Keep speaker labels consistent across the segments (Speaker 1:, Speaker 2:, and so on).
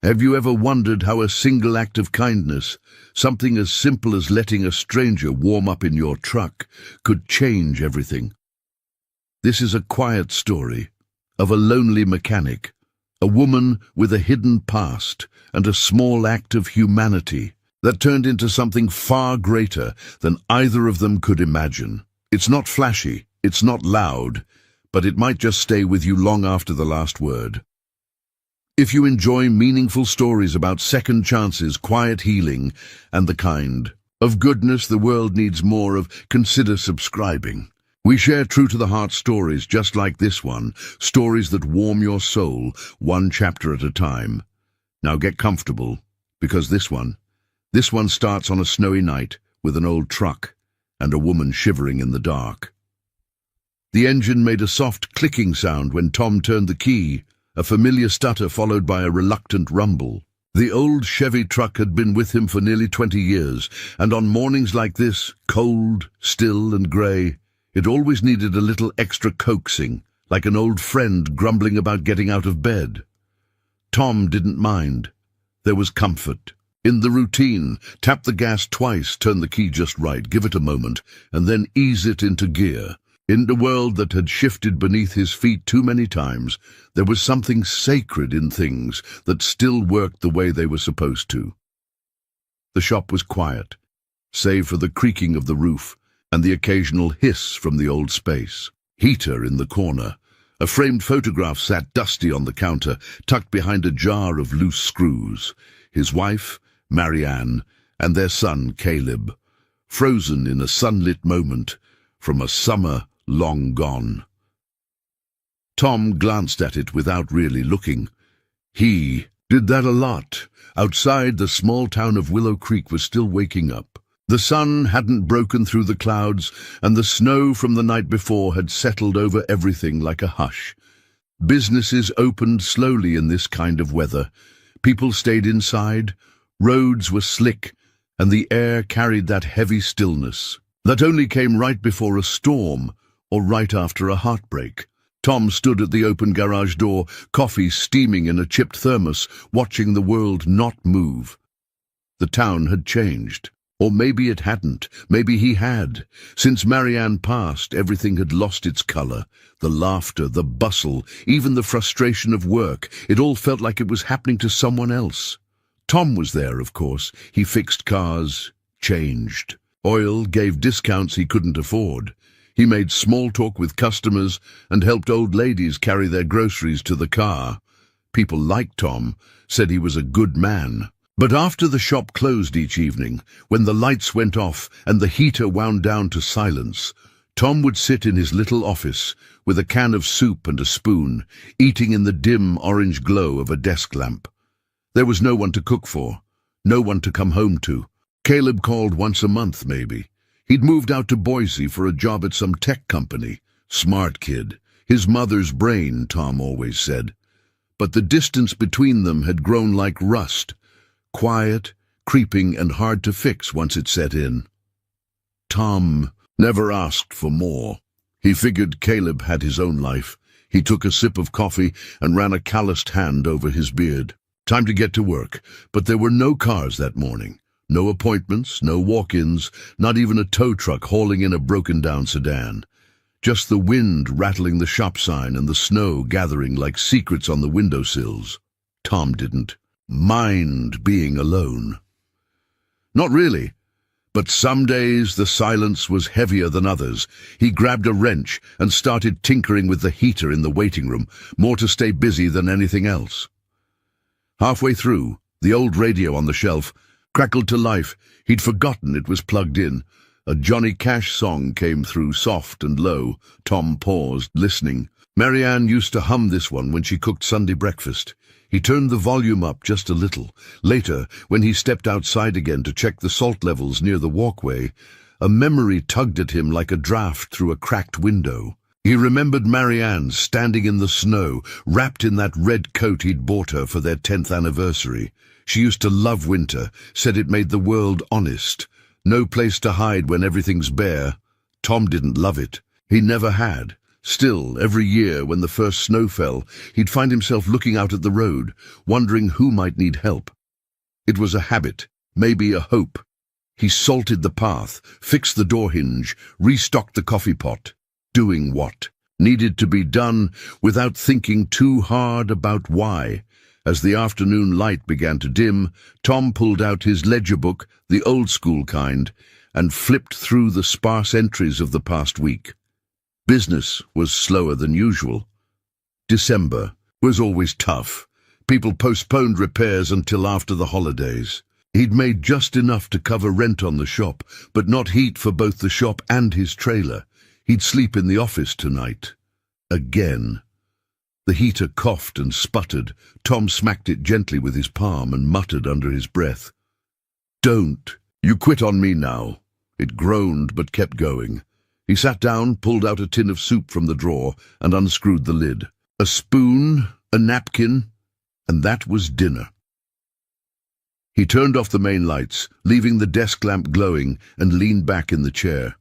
Speaker 1: Have you ever wondered how a single act of kindness, something as simple as letting a stranger warm up in your truck, could change everything? This is a quiet story of a lonely mechanic, a woman with a hidden past and a small act of humanity that turned into something far greater than either of them could imagine. It's not flashy, it's not loud, but it might just stay with you long after the last word. If you enjoy meaningful stories about second chances, quiet healing, and the kind of goodness the world needs more of, consider subscribing. We share true-to-the-heart stories just like this one, stories that warm your soul, one chapter at a time. Now get comfortable, because this one starts on a snowy night with an old truck and a woman shivering in the dark. The engine made a soft clicking sound when Tom turned the key, a familiar stutter followed by a reluctant rumble. The old Chevy truck had been with him for nearly 20 years, and on mornings like this, cold, still and grey, it always needed a little extra coaxing, like an old friend grumbling about getting out of bed. Tom didn't mind. There was comfort in the routine. Tap the gas twice, turn the key just right, give it a moment, and then ease it into gear. In the world that had shifted beneath his feet too many times, there was something sacred in things that still worked the way they were supposed to. The shop was quiet, save for the creaking of the roof and the occasional hiss from the old space. Heater in the corner. A framed photograph sat dusty on the counter, tucked behind a jar of loose screws. His wife, Marianne, and their son, Caleb, frozen in a sunlit moment from a summer long gone. Tom glanced at it without really looking. He did that a lot. Outside, the small town of Willow Creek was still waking up. The sun hadn't broken through the clouds, and the snow from the night before had settled over everything like a hush. Businesses opened slowly in this kind of weather. People stayed inside, roads were slick, and the air carried that heavy stillness that only came right before a storm or right after a heartbreak. Tom stood at the open garage door, coffee steaming in a chipped thermos, watching the world not move. The town had changed. Or maybe it hadn't. Maybe he had. Since Marianne passed, everything had lost its color. The laughter, the bustle, even the frustration of work. It all felt like it was happening to someone else. Tom was there, of course. He fixed cars, changed. Oil, gave discounts he couldn't afford. He made small talk with customers and helped old ladies carry their groceries to the car. People liked Tom, said he was a good man. But after the shop closed each evening, when the lights went off and the heater wound down to silence, Tom would sit in his little office with a can of soup and a spoon, eating in the dim orange glow of a desk lamp. There was no one to cook for, no one to come home to. Caleb called once a month, maybe. He'd moved out to Boise for a job at some tech company. Smart kid. His mother's brain, Tom always said. But the distance between them had grown like rust. Quiet, creeping, and hard to fix once it set in. Tom never asked for more. He figured Caleb had his own life. He took a sip of coffee and ran a calloused hand over his beard. Time to get to work, but there were no cars that morning. No appointments, no walk-ins, not even a tow truck hauling in a broken-down sedan. Just the wind rattling the shop sign and the snow gathering like secrets on the windowsills. Tom didn't mind being alone. Not really, but some days the silence was heavier than others. He grabbed a wrench and started tinkering with the heater in the waiting room, more to stay busy than anything else. Halfway through, the old radio on the shelf crackled to life. He'd forgotten it was plugged in. A Johnny Cash song came through, soft and low. Tom paused, listening. Marianne used to hum this one when she cooked Sunday breakfast. He turned the volume up just a little. Later, when he stepped outside again to check the salt levels near the walkway, a memory tugged at him like a draft through a cracked window. He remembered Marianne standing in the snow, wrapped in that red coat he'd bought her for their 10th anniversary. She used to love winter, said it made the world honest. No place to hide when everything's bare. Tom didn't love it. He never had. Still, every year when the first snow fell, he'd find himself looking out at the road, wondering who might need help. It was a habit, maybe a hope. He salted the path, fixed the door hinge, restocked the coffee pot, doing what needed to be done without thinking too hard about why. As the afternoon light began to dim, Tom pulled out his ledger book, the old-school kind, and flipped through the sparse entries of the past week. Business was slower than usual. December was always tough. People postponed repairs until after the holidays. He'd made just enough to cover rent on the shop, but not heat for both the shop and his trailer. He'd sleep in the office tonight. Again. The heater coughed and sputtered. Tom smacked it gently with his palm and muttered under his breath, "Don't. You quit on me now." It groaned but kept going. He sat down, pulled out a tin of soup from the drawer, and unscrewed the lid. A spoon, a napkin, and that was dinner. He turned off the main lights, leaving the desk lamp glowing, and leaned back in the chair.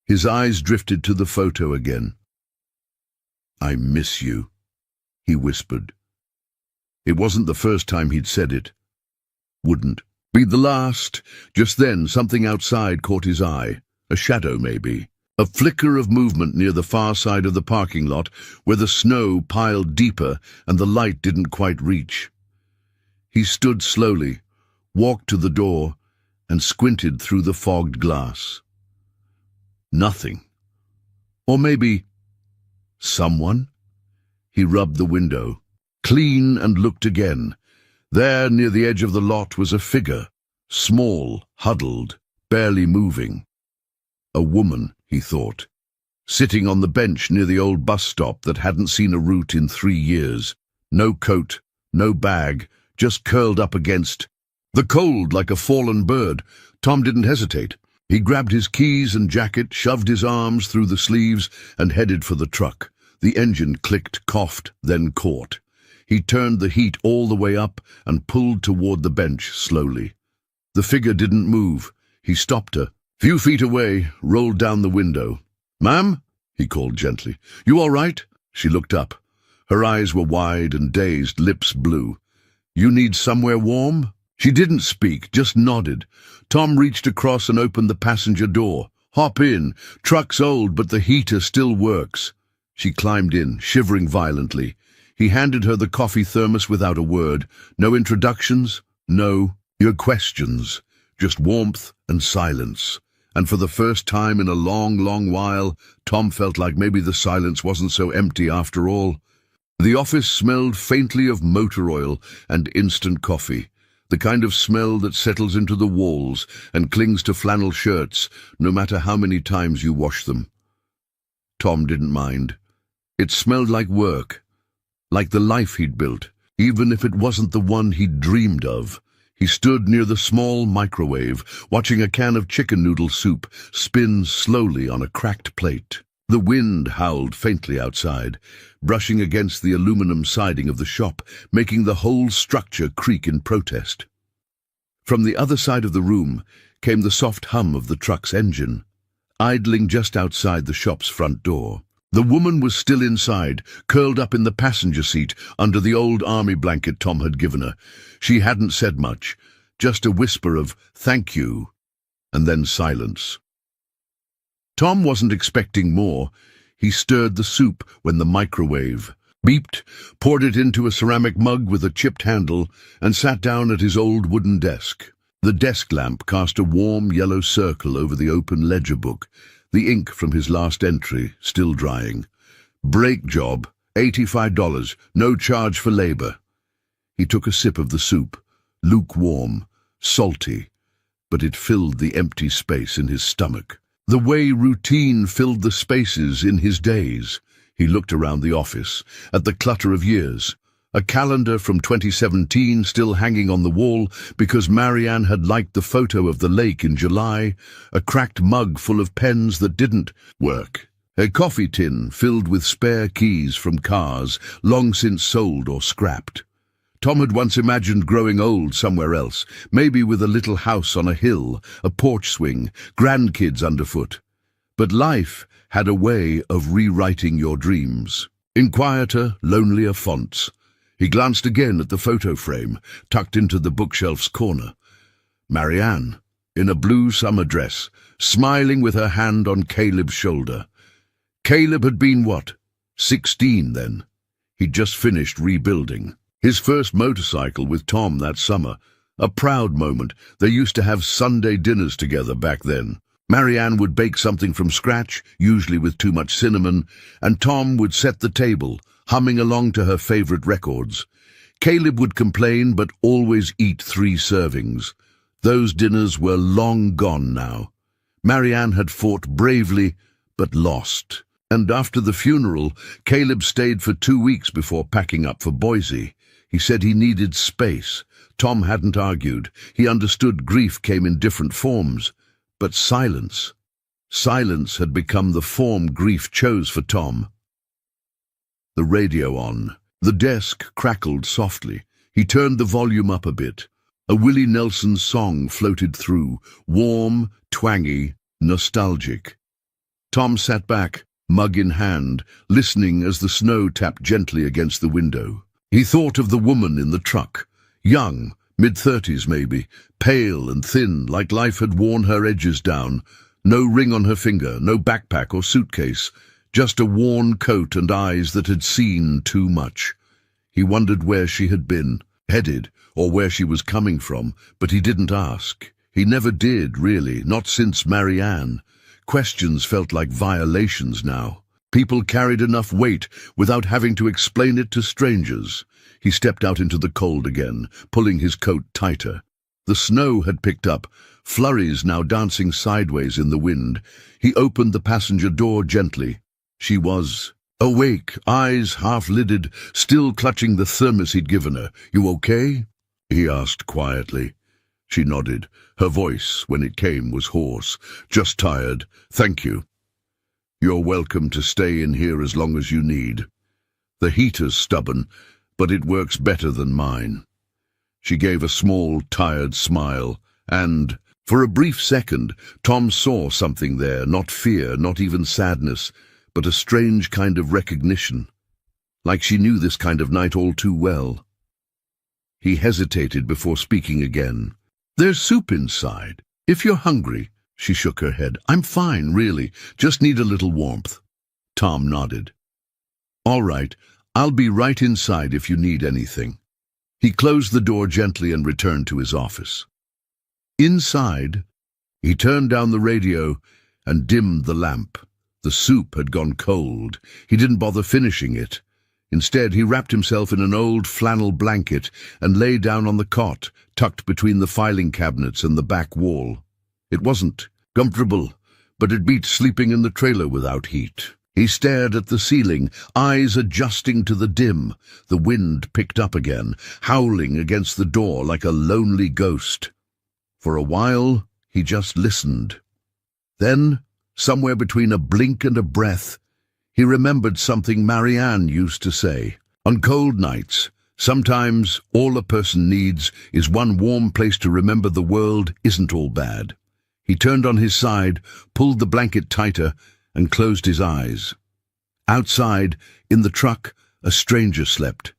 Speaker 1: His eyes drifted to the photo again. "I miss you," he whispered. It wasn't the first time he'd said it. Wouldn't be the last. Just then, something outside caught his eye. A shadow, maybe. A flicker of movement near the far side of the parking lot, where the snow piled deeper and the light didn't quite reach. He stood slowly, walked to the door, and squinted through the fogged glass. Nothing. Or maybe someone? He rubbed the window, clean, and looked again. There, near the edge of the lot, was a figure, small, huddled, barely moving. A woman, he thought, sitting on the bench near the old bus stop that hadn't seen a route in 3 years. No coat, no bag, just curled up against the cold like a fallen bird. Tom didn't hesitate. He grabbed his keys and jacket, shoved his arms through the sleeves, and headed for the truck. The engine clicked, coughed, then caught. He turned the heat all the way up and pulled toward the bench slowly. The figure didn't move. He stopped her. Few feet away, rolled down the window. "Ma'am?" he called gently. "You all right?" She looked up. Her eyes were wide and dazed, lips blue. "You need somewhere warm?" She didn't speak, just nodded. Tom reached across and opened the passenger door. "Hop in. Truck's old, but the heater still works." She climbed in, shivering violently. He handed her the coffee thermos without a word. No introductions, no questions, just warmth and silence. And for the first time in a long, long while, Tom felt like maybe the silence wasn't so empty after all. The office smelled faintly of motor oil and instant coffee, the kind of smell that settles into the walls and clings to flannel shirts no matter how many times you wash them. Tom didn't mind. It smelled like work, like the life he'd built, even if it wasn't the one he'd dreamed of. He stood near the small microwave, watching a can of chicken noodle soup spin slowly on a cracked plate. The wind howled faintly outside, brushing against the aluminum siding of the shop, making the whole structure creak in protest. From the other side of the room came the soft hum of the truck's engine, idling just outside the shop's front door. The woman was still inside, curled up in the passenger seat under the old army blanket Tom had given her. She hadn't said much, just a whisper of "thank you," and then silence. Tom wasn't expecting more. He stirred the soup when the microwave beeped, poured it into a ceramic mug with a chipped handle, and sat down at his old wooden desk. The desk lamp cast a warm yellow circle over the open ledger book, the ink from his last entry still drying. "Brake job, $85, no charge for labor." He took a sip of the soup, lukewarm, salty, but it filled the empty space in his stomach. The way routine filled the spaces in his days. He looked around the office, at the clutter of years. A calendar from 2017 still hanging on the wall because Marianne had liked the photo of the lake in July, a cracked mug full of pens that didn't work, a coffee tin filled with spare keys from cars long since sold or scrapped. Tom had once imagined growing old somewhere else, maybe with a little house on a hill, a porch swing, grandkids underfoot. But life had a way of rewriting your dreams. In quieter, lonelier fonts, he glanced again at the photo frame, tucked into the bookshelf's corner. Marianne, in a blue summer dress, smiling with her hand on Caleb's shoulder. Caleb had been, 16 then? He'd just finished rebuilding. His first motorcycle with Tom that summer. A proud moment. They used to have Sunday dinners together back then. Marianne would bake something from scratch, usually with too much cinnamon, and Tom would set the table, humming along to her favorite records. Caleb would complain, but always eat 3 servings. Those dinners were long gone now. Marianne had fought bravely, but lost. And after the funeral, Caleb stayed for 2 weeks before packing up for Boise. He said he needed space. Tom hadn't argued. He understood grief came in different forms. But silence. Silence had become the form grief chose for Tom. The radio on. The desk crackled softly. He turned the volume up a bit. A Willie Nelson song floated through, warm, twangy, nostalgic. Tom sat back, mug in hand, listening as the snow tapped gently against the window. He thought of the woman in the truck, young, mid-30s maybe, pale and thin, like life had worn her edges down. No ring on her finger, no backpack or suitcase, just a worn coat and eyes that had seen too much. He wondered where she had been, headed, or where she was coming from, but he didn't ask. He never did, really, not since Marianne. Questions felt like violations now. People carried enough weight without having to explain it to strangers. He stepped out into the cold again, pulling his coat tighter. The snow had picked up, flurries now dancing sideways in the wind. He opened the passenger door gently. She was awake, eyes half-lidded, still clutching the thermos he'd given her. "You okay?" he asked quietly. She nodded. Her voice, when it came, was hoarse. "Just tired. Thank you. You're welcome to stay in here as long as you need. The heater's stubborn, but it works better than mine." She gave a small, tired smile, and, for a brief second, Tom saw something there, not fear, not even sadness, but a strange kind of recognition, like she knew this kind of night all too well. He hesitated before speaking again. "There's soup inside, if you're hungry." She shook her head. "I'm fine, really. Just need a little warmth." Tom nodded. "All right, I'll be right inside if you need anything." He closed the door gently and returned to his office. Inside, he turned down the radio and dimmed the lamp. The soup had gone cold. He didn't bother finishing it. Instead, he wrapped himself in an old flannel blanket and lay down on the cot, tucked between the filing cabinets and the back wall. It wasn't comfortable, but it beat sleeping in the trailer without heat. He stared at the ceiling, eyes adjusting to the dim. The wind picked up again, howling against the door like a lonely ghost. For a while, he just listened. Then, somewhere between a blink and a breath, he remembered something Marianne used to say. On cold nights, sometimes all a person needs is one warm place to remember the world isn't all bad. He turned on his side, pulled the blanket tighter, and closed his eyes. Outside, in the truck, a stranger slept.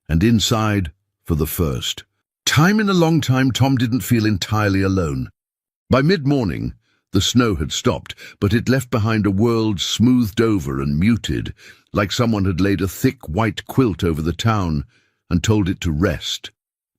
Speaker 1: And inside, for the first time in a long time, Tom didn't feel entirely alone. By mid-morning, the snow had stopped, but it left behind a world smoothed over and muted, like someone had laid a thick white quilt over the town and told it to rest.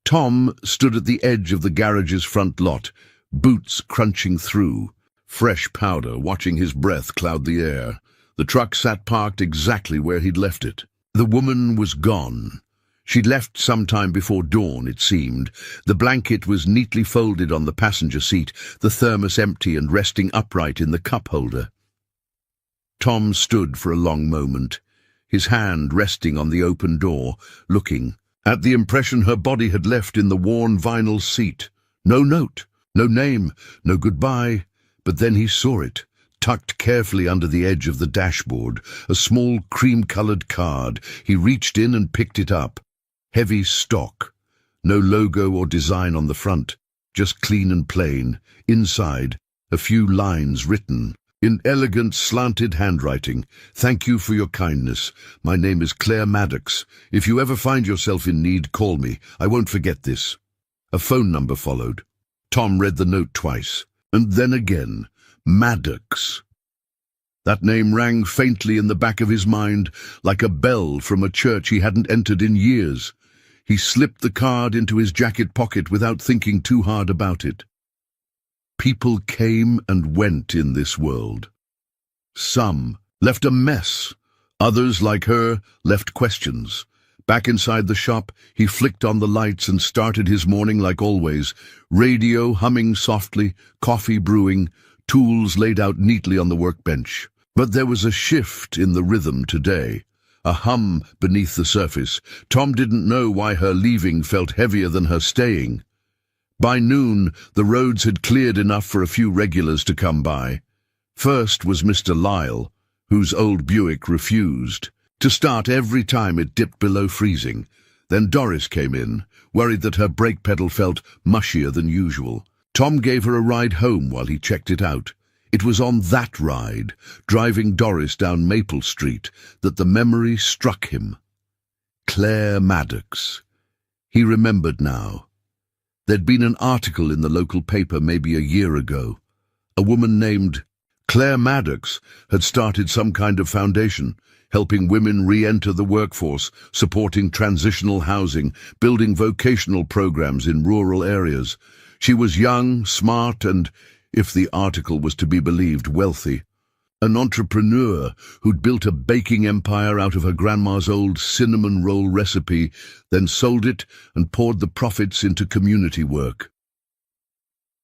Speaker 1: Tom stood at the edge of the garage's front lot, boots crunching through, fresh powder watching his breath cloud the air. The truck sat parked exactly where he'd left it. The woman was gone. She'd left some time before dawn, it seemed. The blanket was neatly folded on the passenger seat, the thermos empty and resting upright in the cup holder. Tom stood for a long moment, his hand resting on the open door, looking at the impression her body had left in the worn vinyl seat. No note, no name, no goodbye, but then he saw it, tucked carefully under the edge of the dashboard, a small cream-colored card. He reached in and picked it up. Heavy stock, no logo or design on the front, just clean and plain. Inside, a few lines written. in elegant, slanted handwriting. "Thank you for your kindness. My name is Claire Maddox. If you ever find yourself in need, call me. I won't forget this." A phone number followed. Tom read the note twice, and then again. Maddox. That name rang faintly in the back of his mind, like a bell from a church he hadn't entered in years. He slipped the card into his jacket pocket without thinking too hard about it. People came and went in this world. Some left a mess. Others, like her, left questions. Back inside the shop, he flicked on the lights and started his morning like always. Radio humming softly, coffee brewing, tools laid out neatly on the workbench. But there was a shift in the rhythm today, a hum beneath the surface. Tom didn't know why her leaving felt heavier than her staying. By noon, the roads had cleared enough for a few regulars to come by. First was Mr. Lyle, whose old Buick refused to start every time it dipped below freezing. Then Doris came in, worried that her brake pedal felt mushier than usual. Tom gave her a ride home while he checked it out. It was on that ride, driving Doris down Maple Street, that the memory struck him. Claire Maddox. He remembered now. There'd been an article in the local paper maybe a year ago. A woman named Claire Maddox had started some kind of foundation, helping women re-enter the workforce, supporting transitional housing, building vocational programs in rural areas. She was young, smart, and, if the article was to be believed, wealthy. An entrepreneur who'd built a baking empire out of her grandma's old cinnamon roll recipe, then sold it and poured the profits into community work.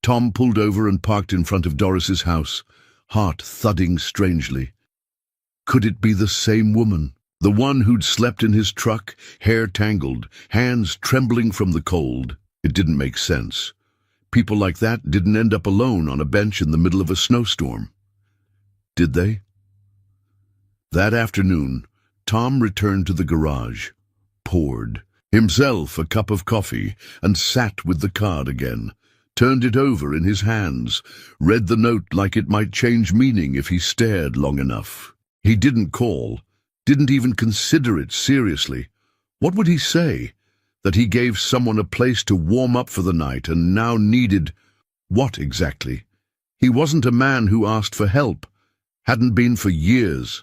Speaker 1: Tom pulled over and parked in front of Doris's house, heart thudding strangely. Could it be the same woman? The one who'd slept in his truck, hair tangled, hands trembling from the cold? It didn't make sense. People like that didn't end up alone on a bench in the middle of a snowstorm. Did they? That afternoon, Tom returned to the garage, poured himself a cup of coffee, and sat with the card again, turned it over in his hands, read the note like it might change meaning if he stared long enough. He didn't call, didn't even consider it seriously. What would he say? That he gave someone a place to warm up for the night and now needed what exactly? He wasn't a man who asked for help, hadn't been for years.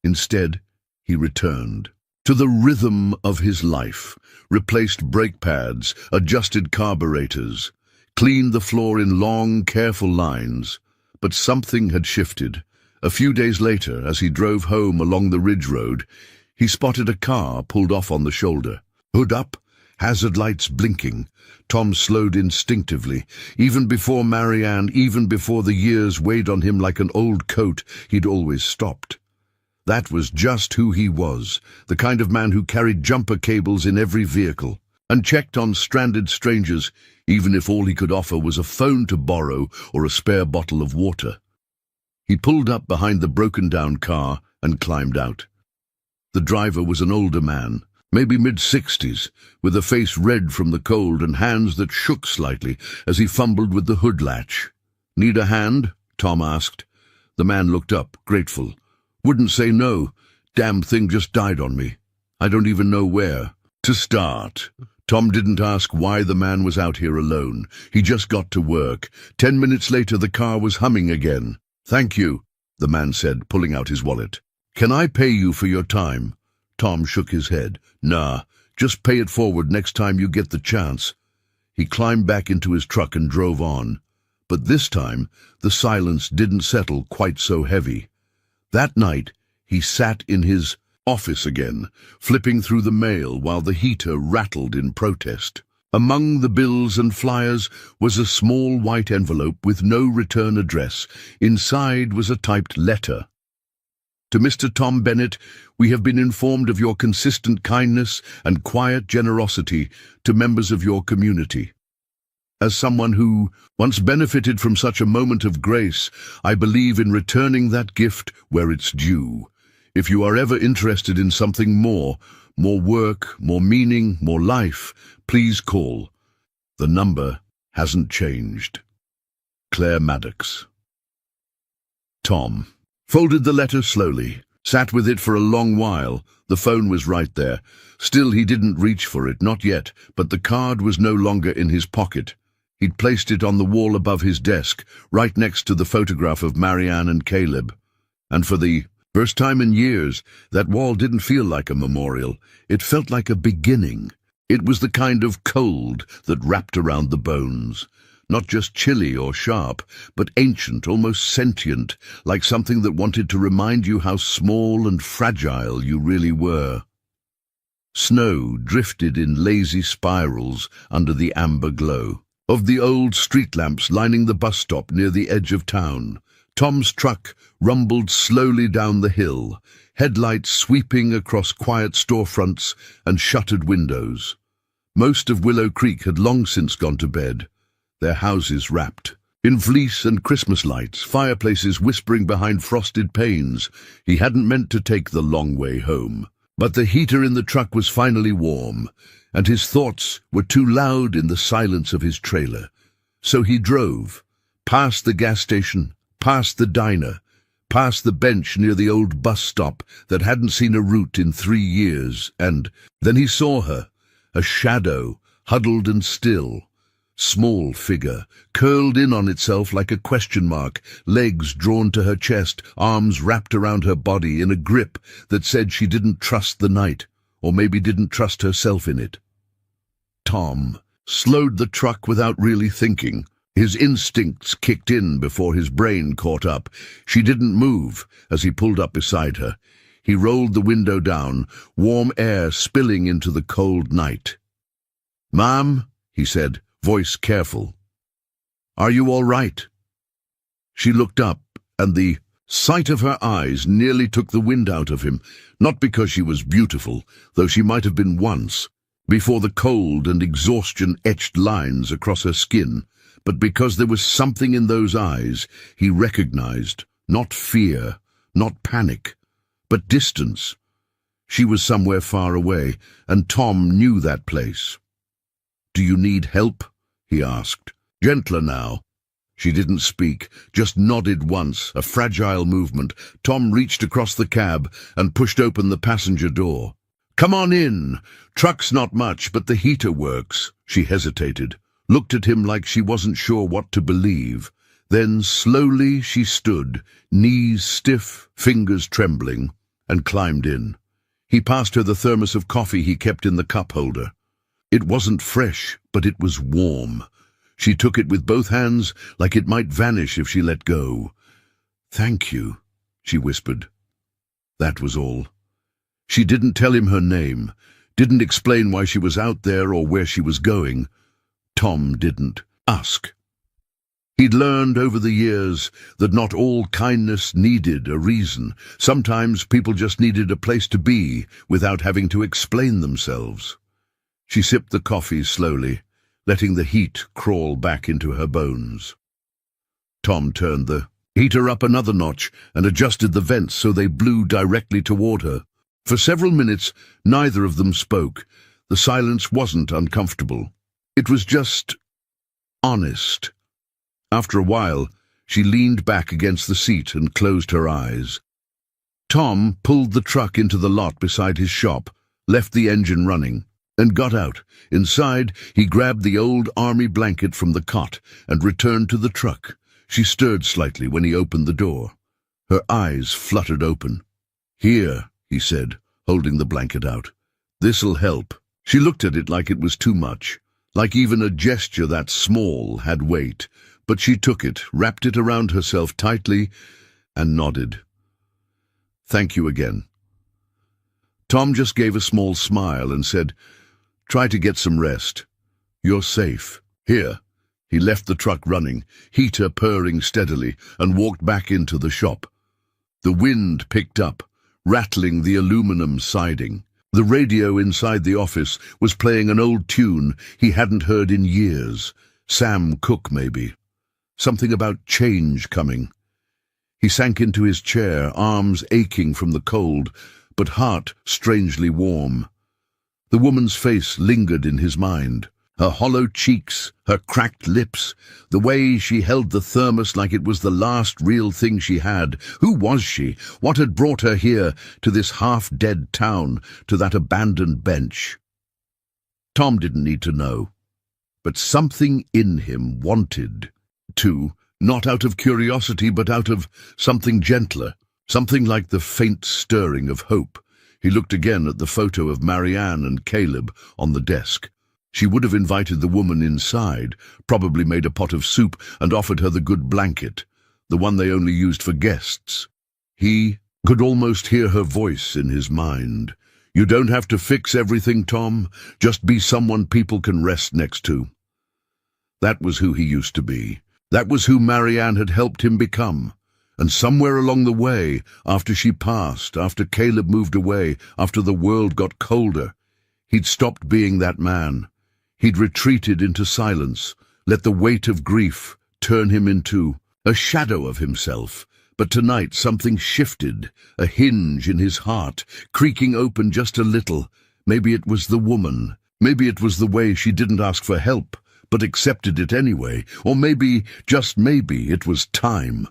Speaker 1: Instead, he returned to the rhythm of his life, replaced brake pads, adjusted carburetors, cleaned the floor in long, careful lines. But something had shifted. A few days later, as he drove home along the Ridge Road, he spotted a car pulled off on the shoulder. Hood up, hazard lights blinking. Tom slowed instinctively. Even before Marianne, even before the years weighed on him like an old coat, he'd always stopped. That was just who he was, the kind of man who carried jumper cables in every vehicle and checked on stranded strangers, even if all he could offer was a phone to borrow or a spare bottle of water. He pulled up behind the broken-down car and climbed out. The driver was an older man, maybe mid-60s, with a face red from the cold and hands that shook slightly as he fumbled with the hood latch. "Need a hand?" Tom asked. The man looked up, grateful. "Wouldn't say no. Damn thing just died on me. I don't even know where to start." Tom didn't ask why the man was out here alone. He just got to work. 10 minutes later, the car was humming again. "Thank you," the man said, pulling out his wallet. "Can I pay you for your time?" Tom shook his head. "Nah, just pay it forward next time you get the chance." He climbed back into his truck and drove on. But this time, the silence didn't settle quite so heavy. That night, he sat in his office again, flipping through the mail while the heater rattled in protest. Among the bills and flyers was a small white envelope with no return address. Inside was a typed letter. "To Mr. Tom Bennett, we have been informed of your consistent kindness and quiet generosity to members of your community. As someone who once benefited from such a moment of grace, I believe in returning that gift where it's due. If you are ever interested in something more work, more meaning, more life, please call. The number hasn't changed. Claire Maddox." Tom folded the letter slowly, sat with it for a long while. The phone was right there. Still, he didn't reach for it, not yet, but the card was no longer in his pocket. He'd placed it on the wall above his desk, right next to the photograph of Marianne and Caleb. And for the first time in years, that wall didn't feel like a memorial. It felt like a beginning. It was the kind of cold that wrapped around the bones. Not just chilly or sharp, but ancient, almost sentient, like something that wanted to remind you how small and fragile you really were. Snow drifted in lazy spirals under the amber glow of the old street lamps lining the bus stop near the edge of town. Tom's truck rumbled slowly down the hill, headlights sweeping across quiet storefronts and shuttered windows. Most of Willow Creek had long since gone to bed, their houses wrapped in fleece and Christmas lights, fireplaces whispering behind frosted panes. He hadn't meant to take the long way home, but the heater in the truck was finally warm, and his thoughts were too loud in the silence of his trailer. So he drove, past the gas station, past the diner, past the bench near the old bus stop that hadn't seen a route in 3 years, and then he saw her, a shadow, huddled and still. Small figure, curled in on itself like a question mark, legs drawn to her chest, arms wrapped around her body in a grip that said she didn't trust the night, or maybe didn't trust herself in it. Tom slowed the truck without really thinking. His instincts kicked in before his brain caught up. She didn't move as he pulled up beside her. He rolled the window down, warm air spilling into the cold night. "Ma'am," he said, voice careful. "Are you all right?" She looked up, and the sight of her eyes nearly took the wind out of him, not because she was beautiful, though she might have been once, before the cold and exhaustion etched lines across her skin, but because there was something in those eyes he recognized, not fear, not panic, but distance. She was somewhere far away, and Tom knew that place. "Do you need help?" he asked, gentler now. She didn't speak, just nodded once, a fragile movement. Tom reached across the cab and pushed open the passenger door. "Come on in. Truck's not much, but the heater works." She hesitated, looked at him like she wasn't sure what to believe. Then slowly she stood, knees stiff, fingers trembling, and climbed in. He passed her the thermos of coffee he kept in the cup holder. It wasn't fresh, but it was warm. She took it with both hands, like it might vanish if she let go. "Thank you," she whispered. That was all. She didn't tell him her name, didn't explain why she was out there or where she was going. Tom didn't ask. He'd learned over the years that not all kindness needed a reason. Sometimes people just needed a place to be without having to explain themselves. She sipped the coffee slowly, letting the heat crawl back into her bones. Tom turned the heater up another notch and adjusted the vents so they blew directly toward her. For several minutes, neither of them spoke. The silence wasn't uncomfortable. It was just honest. After a while, she leaned back against the seat and closed her eyes. Tom pulled the truck into the lot beside his shop, left the engine running, and got out. Inside, he grabbed the old army blanket from the cot and returned to the truck. She stirred slightly when he opened the door. Her eyes fluttered open. "Here," he said, holding the blanket out. "This'll help." She looked at it like it was too much, like even a gesture that small had weight, but she took it, wrapped it around herself tightly, and nodded. "Thank you again." Tom just gave a small smile and said, "Try to get some rest. You're safe. Here." He left the truck running, heater purring steadily, and walked back into the shop. The wind picked up, rattling the aluminum siding. The radio inside the office was playing an old tune he hadn't heard in years. Sam Cooke, maybe. Something about change coming. He sank into his chair, arms aching from the cold, but heart strangely warm. The woman's face lingered in his mind. Her hollow cheeks, her cracked lips, the way she held the thermos like it was the last real thing she had. Who was she? What had brought her here, to this half-dead town, to that abandoned bench? Tom didn't need to know, but something in him wanted to, not out of curiosity but out of something gentler, something like the faint stirring of hope. He looked again at the photo of Marianne and Caleb on the desk. She would have invited the woman inside, probably made a pot of soup and offered her the good blanket, the one they only used for guests. He could almost hear her voice in his mind. "You don't have to fix everything, Tom. Just be someone people can rest next to." That was who he used to be. That was who Marianne had helped him become. And somewhere along the way, after she passed, after Caleb moved away, after the world got colder, he'd stopped being that man. He'd retreated into silence, let the weight of grief turn him into a shadow of himself. But tonight something shifted, a hinge in his heart, creaking open just a little. Maybe it was the woman. Maybe it was the way she didn't ask for help, but accepted it anyway. Or maybe, just maybe, it was time.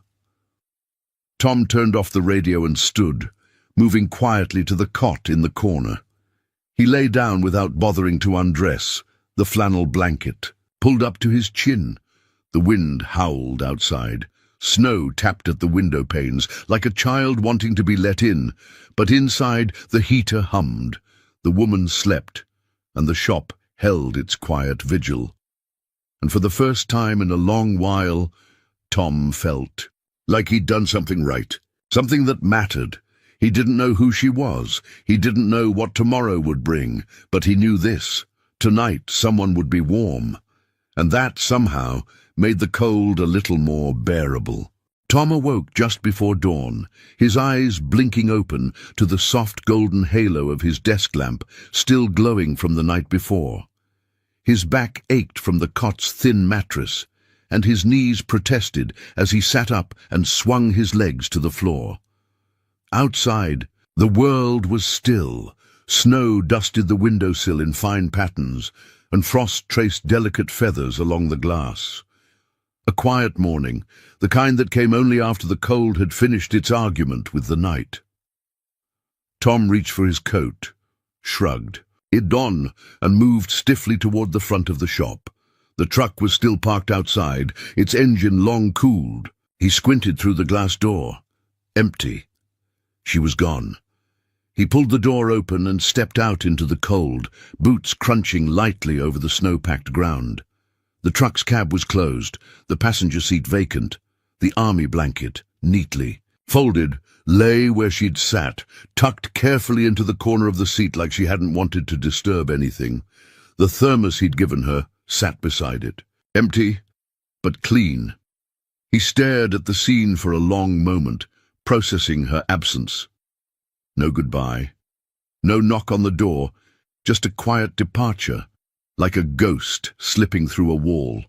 Speaker 1: Tom turned off the radio and stood, moving quietly to the cot in the corner. He lay down without bothering to undress, the flannel blanket pulled up to his chin. The wind howled outside. Snow tapped at the window panes like a child wanting to be let in, but inside the heater hummed. The woman slept, and the shop held its quiet vigil. And for the first time in a long while, Tom felt like he'd done something right, something that mattered. He didn't know who she was. He didn't know what tomorrow would bring, but he knew this. Tonight someone would be warm, and that, somehow, made the cold a little more bearable. Tom awoke just before dawn, his eyes blinking open to the soft golden halo of his desk lamp still glowing from the night before. His back ached from the cot's thin mattress, and his knees protested as he sat up and swung his legs to the floor. Outside, the world was still. Snow dusted the windowsill in fine patterns, and frost traced delicate feathers along the glass. A quiet morning, the kind that came only after the cold had finished its argument with the night. Tom reached for his coat, shrugged it on, and moved stiffly toward the front of the shop. The truck was still parked outside, its engine long cooled. He squinted through the glass door. Empty. She was gone. He pulled the door open and stepped out into the cold, boots crunching lightly over the snow-packed ground. The truck's cab was closed, the passenger seat vacant. The army blanket, neatly folded, lay where she'd sat, tucked carefully into the corner of the seat like she hadn't wanted to disturb anything. The thermos he'd given her sat beside it, empty but clean. He stared at the scene for a long moment, processing her absence. No goodbye, no knock on the door, just a quiet departure, like a ghost slipping through a wall.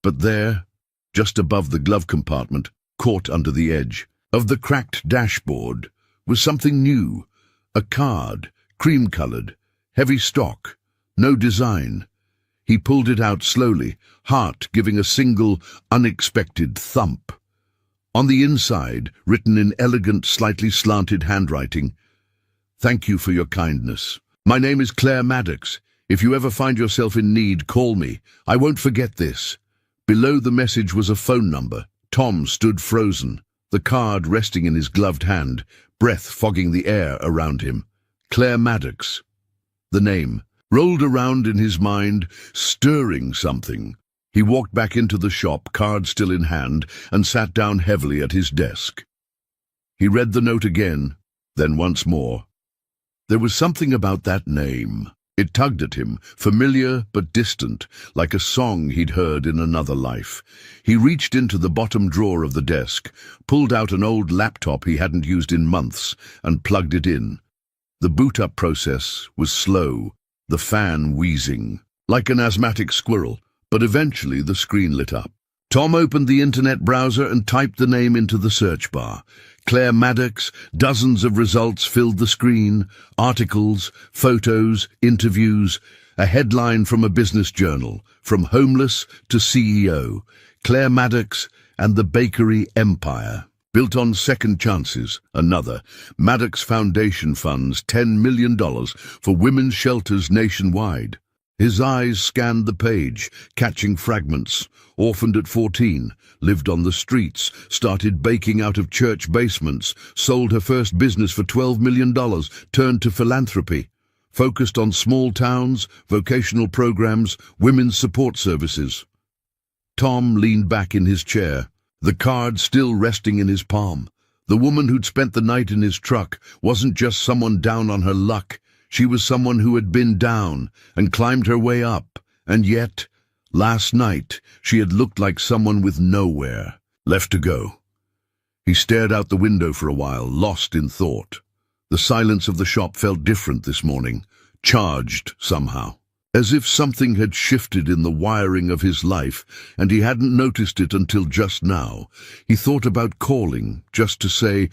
Speaker 1: But there, just above the glove compartment, caught under the edge of the cracked dashboard, was something new, a card, cream-colored, heavy stock, no design. He pulled it out slowly, heart giving a single, unexpected thump. On the inside, written in elegant, slightly slanted handwriting, "Thank you for your kindness. My name is Claire Maddox. If you ever find yourself in need, call me. I won't forget this." Below the message was a phone number. Tom stood frozen, the card resting in his gloved hand, breath fogging the air around him. Claire Maddox. The name rolled around in his mind, stirring something. He walked back into the shop, card still in hand, and sat down heavily at his desk. He read the note again, then once more. There was something about that name. It tugged at him, familiar but distant, like a song he'd heard in another life. He reached into the bottom drawer of the desk, pulled out an old laptop he hadn't used in months, and plugged it in. The boot-up process was slow, the fan wheezing, like an asthmatic squirrel. But eventually the screen lit up. Tom opened the internet browser and typed the name into the search bar. Claire Maddox. Dozens of results filled the screen, articles, photos, interviews, A headline from a business journal, from homeless to CEO, Claire Maddox and the bakery empire. Built on second chances, another. Maddox Foundation funds $10 million for women's shelters nationwide. His eyes scanned the page, catching fragments. Orphaned at 14, lived on the streets, started baking out of church basements, sold her first business for $12 million, turned to philanthropy. Focused on small towns, vocational programs, women's support services. Tom leaned back in his chair, the card still resting in his palm. The woman who'd spent the night in his truck wasn't just someone down on her luck. She was someone who had been down and climbed her way up. And yet, last night, she had looked like someone with nowhere, left to go. He stared out the window for a while, lost in thought. The silence of the shop felt different this morning, charged somehow, as if something had shifted in the wiring of his life, and he hadn't noticed it until just now. He thought about calling, just to say,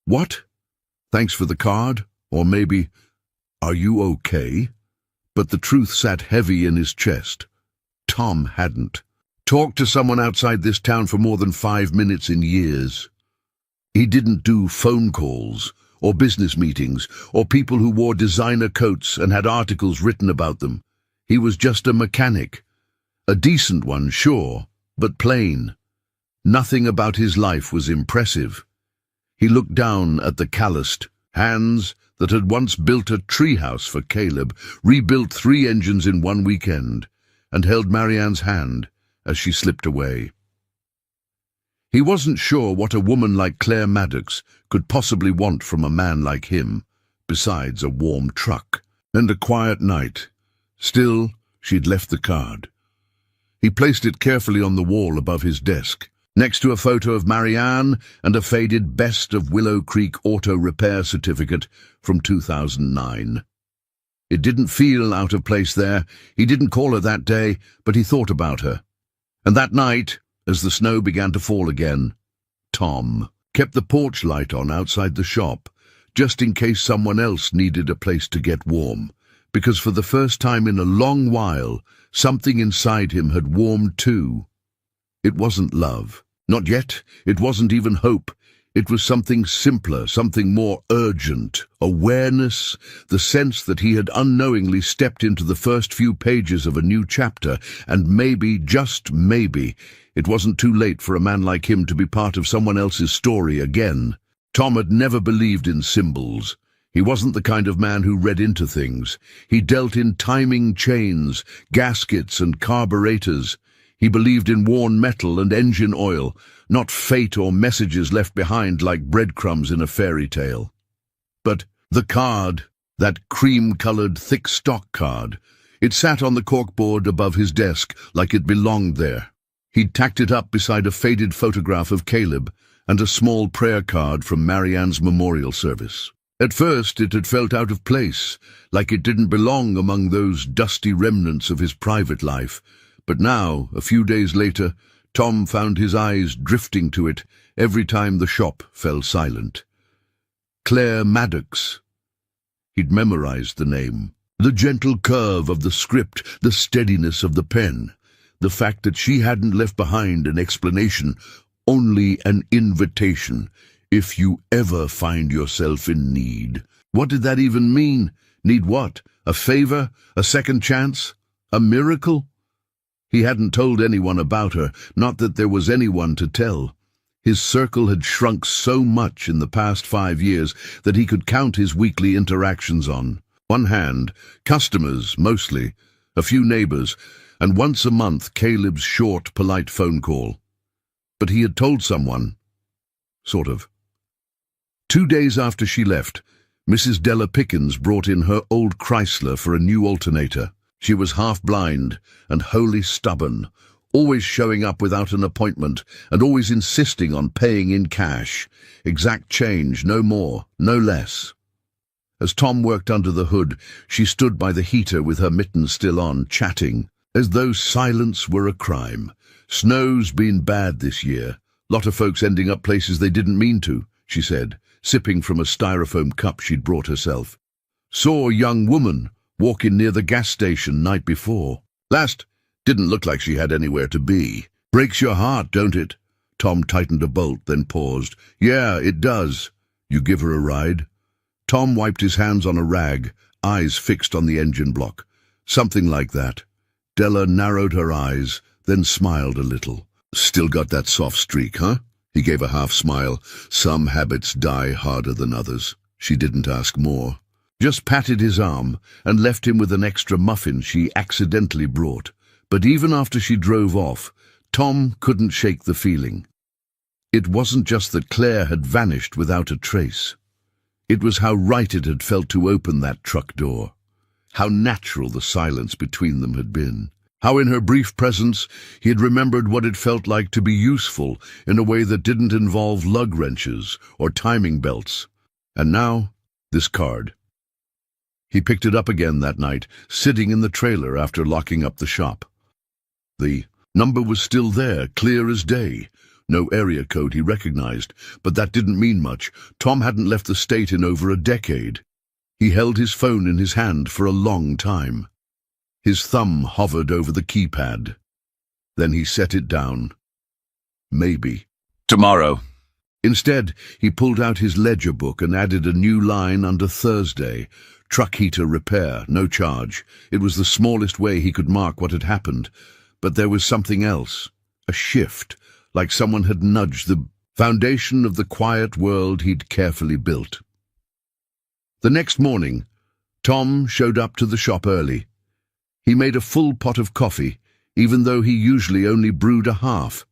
Speaker 1: "What? Thanks for the card," or maybe, "Are you okay?" But the truth sat heavy in his chest. Tom hadn't talked to someone outside this town for more than 5 minutes in years. He didn't do phone calls, or business meetings, or people who wore designer coats and had articles written about them. He was just a mechanic. A decent one, sure, but plain. Nothing about his life was impressive. He looked down at the calloused hands that had once built a treehouse for Caleb, rebuilt 3 engines in 1 weekend, and held Marianne's hand as she slipped away. He wasn't sure what a woman like Claire Maddox could possibly want from a man like him, besides a warm truck and a quiet night. Still, she'd left the card. He placed it carefully on the wall above his desk, next to a photo of Marianne and a faded Best of Willow Creek Auto Repair certificate from 2009. It didn't feel out of place there. He didn't call her that day, but he thought about her. And that night, as the snow began to fall again, Tom kept the porch light on outside the shop, just in case someone else needed a place to get warm, because for the first time in a long while, something inside him had warmed too. It wasn't love. Not yet. It wasn't even hope. It was something simpler, something more urgent. Awareness, the sense that he had unknowingly stepped into the first few pages of a new chapter, and maybe, just maybe, it wasn't too late for a man like him to be part of someone else's story again. Tom had never believed in symbols. He wasn't the kind of man who read into things. He dealt in timing chains, gaskets and carburetors. He believed in worn metal and engine oil, not fate or messages left behind like breadcrumbs in a fairy tale. But the card, that cream-colored thick stock card, it sat on the corkboard above his desk like it belonged there. He'd tacked it up beside a faded photograph of Caleb and a small prayer card from Marianne's memorial service. At first it had felt out of place, like it didn't belong among those dusty remnants of his private life. But now, a few days later, Tom found his eyes drifting to it every time the shop fell silent. Claire Maddox. He'd memorized the name. The gentle curve of the script, the steadiness of the pen. The fact that she hadn't left behind an explanation, only an invitation. If you ever find yourself in need. What did that even mean? Need what? A favor? A second chance? A miracle? He hadn't told anyone about her, not that there was anyone to tell. His circle had shrunk so much in the past 5 years that he could count his weekly interactions on one hand, customers mostly, a few neighbors, and once a month Caleb's short, polite phone call. But he had told someone. Sort of. 2 days after she left, Mrs. Della Pickens brought in her old Chrysler for a new alternator. She was half-blind and wholly stubborn, always showing up without an appointment and always insisting on paying in cash. Exact change, no more, no less. As Tom worked under the hood, she stood by the heater with her mittens still on, chatting, as though silence were a crime. Snow's been bad this year. Lot of folks ending up places they didn't mean to, she said, sipping from a styrofoam cup she'd brought herself. Saw a young woman walking near the gas station night before. Last, didn't look like she had anywhere to be. Breaks your heart, don't it? Tom tightened a bolt, then paused. Yeah, it does. You give her a ride? Tom wiped his hands on a rag, eyes fixed on the engine block. Something like that. Della narrowed her eyes, then smiled a little. Still got that soft streak, huh? He gave a half smile. Some habits die harder than others. She didn't ask more. Just patted his arm and left him with an extra muffin she accidentally brought. But even after she drove off, Tom couldn't shake the feeling. It wasn't just that Claire had vanished without a trace. It was how right it had felt to open that truck door. How natural the silence between them had been. How in her brief presence he had remembered what it felt like to be useful in a way that didn't involve lug wrenches or timing belts. And now, this card. He picked it up again that night, sitting in the trailer after locking up the shop. The number was still there, clear as day. No area code he recognized, but that didn't mean much. Tom hadn't left the state in over a decade. He held his phone in his hand for a long time. His thumb hovered over the keypad. Then he set it down. Maybe. Tomorrow. Instead, he pulled out his ledger book and added a new line under Thursday. Truck heater repair, no charge. It was the smallest way he could mark what had happened. But there was something else. A shift, like someone had nudged the foundation of the quiet world he'd carefully built. The next morning, Tom showed up to the shop early. He made a full pot of coffee, even though he usually only brewed a half.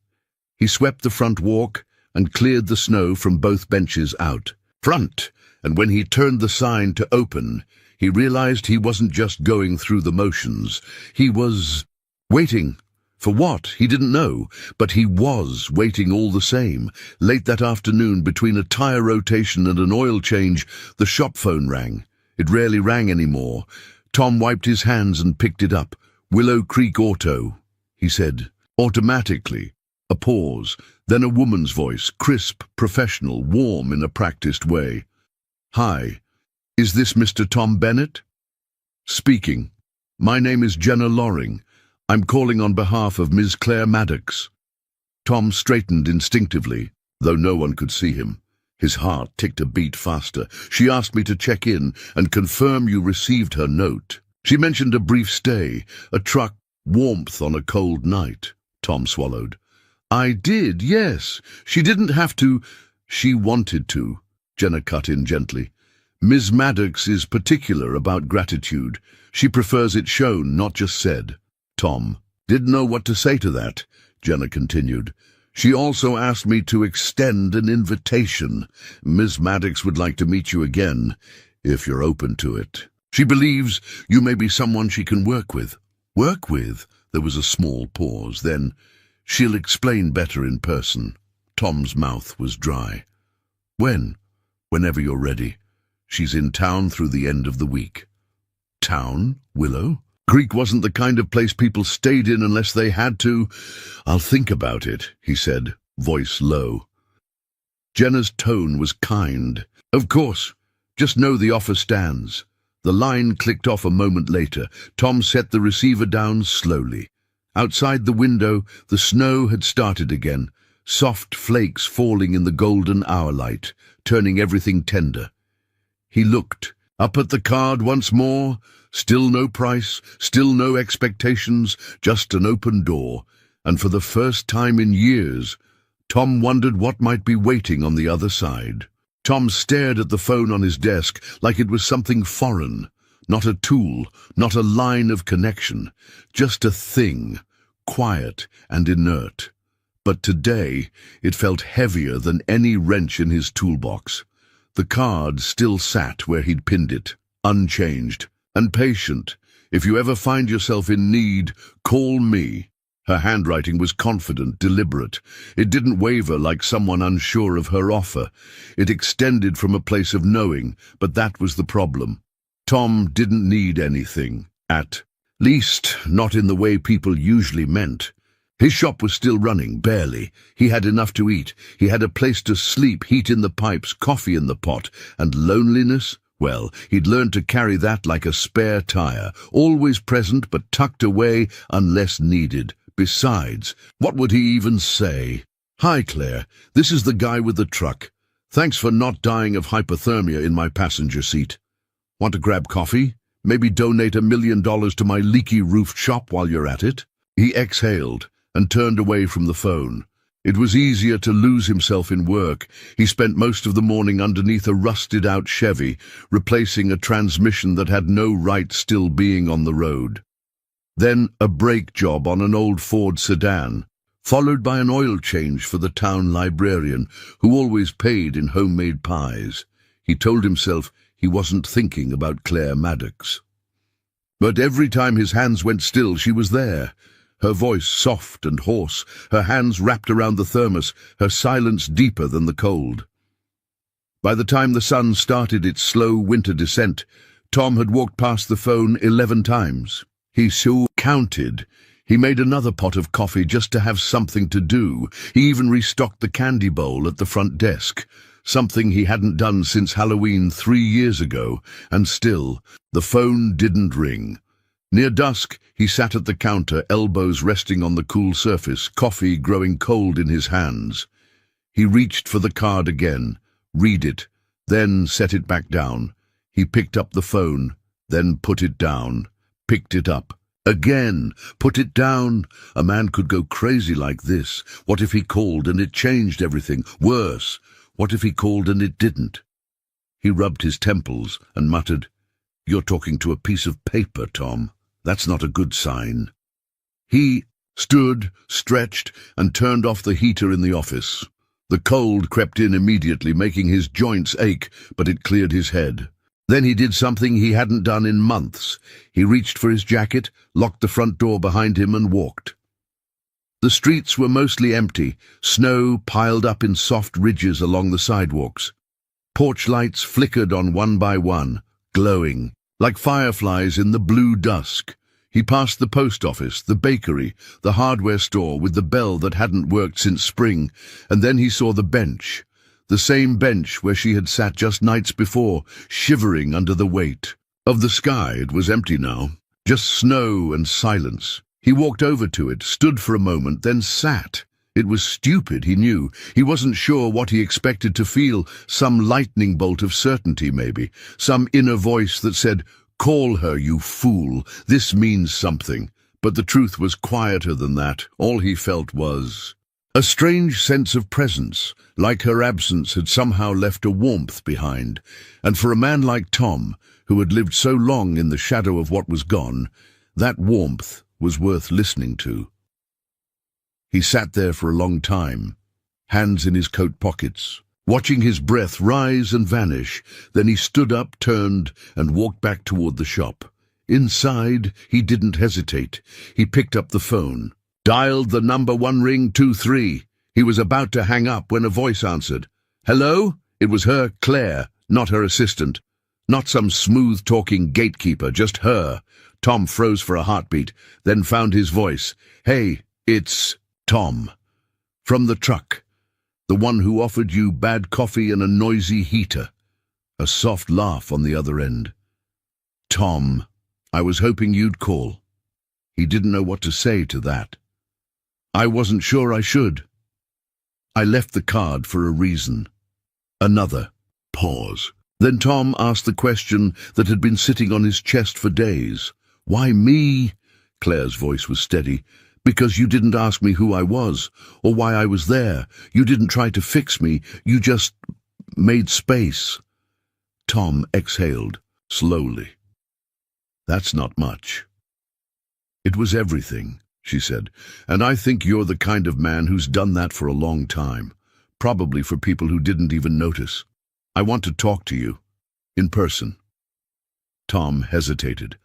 Speaker 1: He swept the front walk and cleared the snow from both benches out. Front, and when he turned the sign to open, he realized he wasn't just going through the motions. He was waiting. For what? He didn't know, but he was waiting all the same. Late that afternoon, between a tire rotation and an oil change, the shop phone rang. It rarely rang anymore. Tom wiped his hands and picked it up. Willow Creek Auto, he said, automatically. A pause, then a woman's voice, crisp, professional, warm in a practiced way. Hi, is this Mr. Tom Bennett? Speaking. My name is Jenna Loring. I'm calling on behalf of Ms. Claire Maddox. Tom straightened instinctively, though no one could see him. His heart ticked a beat faster. She asked me to check in and confirm you received her note. She mentioned a brief stay, a truck, warmth on a cold night. Tom swallowed. I did, yes. She didn't have to. She wanted to, Jenna cut in gently. Ms. Maddox is particular about gratitude. She prefers it shown, not just said. Tom didn't know what to say to that, Jenna continued. She also asked me to extend an invitation. Ms. Maddox would like to meet you again, if you're open to it. She believes you may be someone she can work with. Work with? There was a small pause. Then, she'll explain better in person. Tom's mouth was dry. When? Whenever you're ready. She's in town through the end of the week. Town? Willow? Creek wasn't the kind of place people stayed in unless they had to. I'll think about it, he said, voice low. Jenna's tone was kind. Of course. Just know the offer stands. The line clicked off a moment later. Tom set the receiver down slowly. Outside the window, the snow had started again, soft flakes falling in the golden hour light, turning everything tender. He looked up at the card once more. Still no price, still no expectations, just an open door. And for the first time in years, Tom wondered what might be waiting on the other side. Tom stared at the phone on his desk like it was something foreign. Not a tool, not a line of connection, just a thing, quiet and inert. But today, it felt heavier than any wrench in his toolbox. The card still sat where he'd pinned it, unchanged. And patient. If you ever find yourself in need, call me. Her handwriting was confident, deliberate. It didn't waver like someone unsure of her offer. It extended from a place of knowing, but that was the problem. Tom didn't need anything, at least not in the way people usually meant. His shop was still running, barely. He had enough to eat. He had a place to sleep, heat in the pipes, coffee in the pot, and loneliness? Well, he'd learned to carry that like a spare tire, always present but tucked away unless needed. Besides, what would he even say? "Hi, Claire. This is the guy with the truck. Thanks for not dying of hypothermia in my passenger seat. Want to grab coffee? Maybe donate $1 million to my leaky roofed shop while you're at it?" He exhaled and turned away from the phone. It was easier to lose himself in work. He spent most of the morning underneath a rusted-out Chevy, replacing a transmission that had no right still being on the road. Then a brake job on an old Ford sedan, followed by an oil change for the town librarian, who always paid in homemade pies. He told himself he wasn't thinking about Claire Maddox. But every time his hands went still, she was there. Her voice soft and hoarse, her hands wrapped around the thermos, her silence deeper than the cold. By the time the sun started its slow winter descent, Tom had walked past the phone 11 times. He so counted. He made another pot of coffee just to have something to do. He even restocked the candy bowl at the front desk, something he hadn't done since Halloween 3 years ago, and still, the phone didn't ring. Near dusk, he sat at the counter, elbows resting on the cool surface, coffee growing cold in his hands. He reached for the card again, read it, then set it back down. He picked up the phone, then put it down, picked it up. Again, put it down. A man could go crazy like this. What if he called and it changed everything? Worse, what if he called and it didn't? He rubbed his temples and muttered, "You're talking to a piece of paper, Tom. That's not a good sign." He stood, stretched, and turned off the heater in the office. The cold crept in immediately, making his joints ache, but it cleared his head. Then he did something he hadn't done in months. He reached for his jacket, locked the front door behind him, and walked. The streets were mostly empty, snow piled up in soft ridges along the sidewalks. Porch lights flickered on one by one, glowing, like fireflies in the blue dusk. He passed the post office, the bakery, the hardware store with the bell that hadn't worked since spring, and then he saw the bench. The same bench where she had sat just nights before, shivering under the weight. Of the sky, it was empty now, just snow and silence. He walked over to it, stood for a moment, then sat. It was stupid, he knew. He wasn't sure what he expected to feel, some lightning bolt of certainty maybe, some inner voice that said, "Call her, you fool, this means something." But the truth was quieter than that. All he felt was a strange sense of presence, like her absence had somehow left a warmth behind. And for a man like Tom, who had lived so long in the shadow of what was gone, that warmth was worth listening to. He sat there for a long time, hands in his coat pockets, watching his breath rise and vanish. Then he stood up, turned, and walked back toward the shop. Inside, he didn't hesitate. He picked up the phone, dialed the number 1 ring 23. He was about to hang up when a voice answered. "Hello?" It was her, Claire, not her assistant. Not some smooth-talking gatekeeper, just her. Tom froze for a heartbeat, then found his voice. "Hey, it's Tom. From the truck. The one who offered you bad coffee and a noisy heater." A soft laugh on the other end. "Tom, I was hoping you'd call." He didn't know what to say to that. "I wasn't sure I should. I left the card for a reason." Another pause. Then Tom asked the question that had been sitting on his chest for days. "Why me?" Claire's voice was steady. "Because you didn't ask me who I was, or why I was there. You didn't try to fix me. You just made space." Tom exhaled, slowly. "That's not much." "It was everything," she said, "and I think you're the kind of man who's done that for a long time, probably for people who didn't even notice. I want to talk to you, in person." Tom hesitated.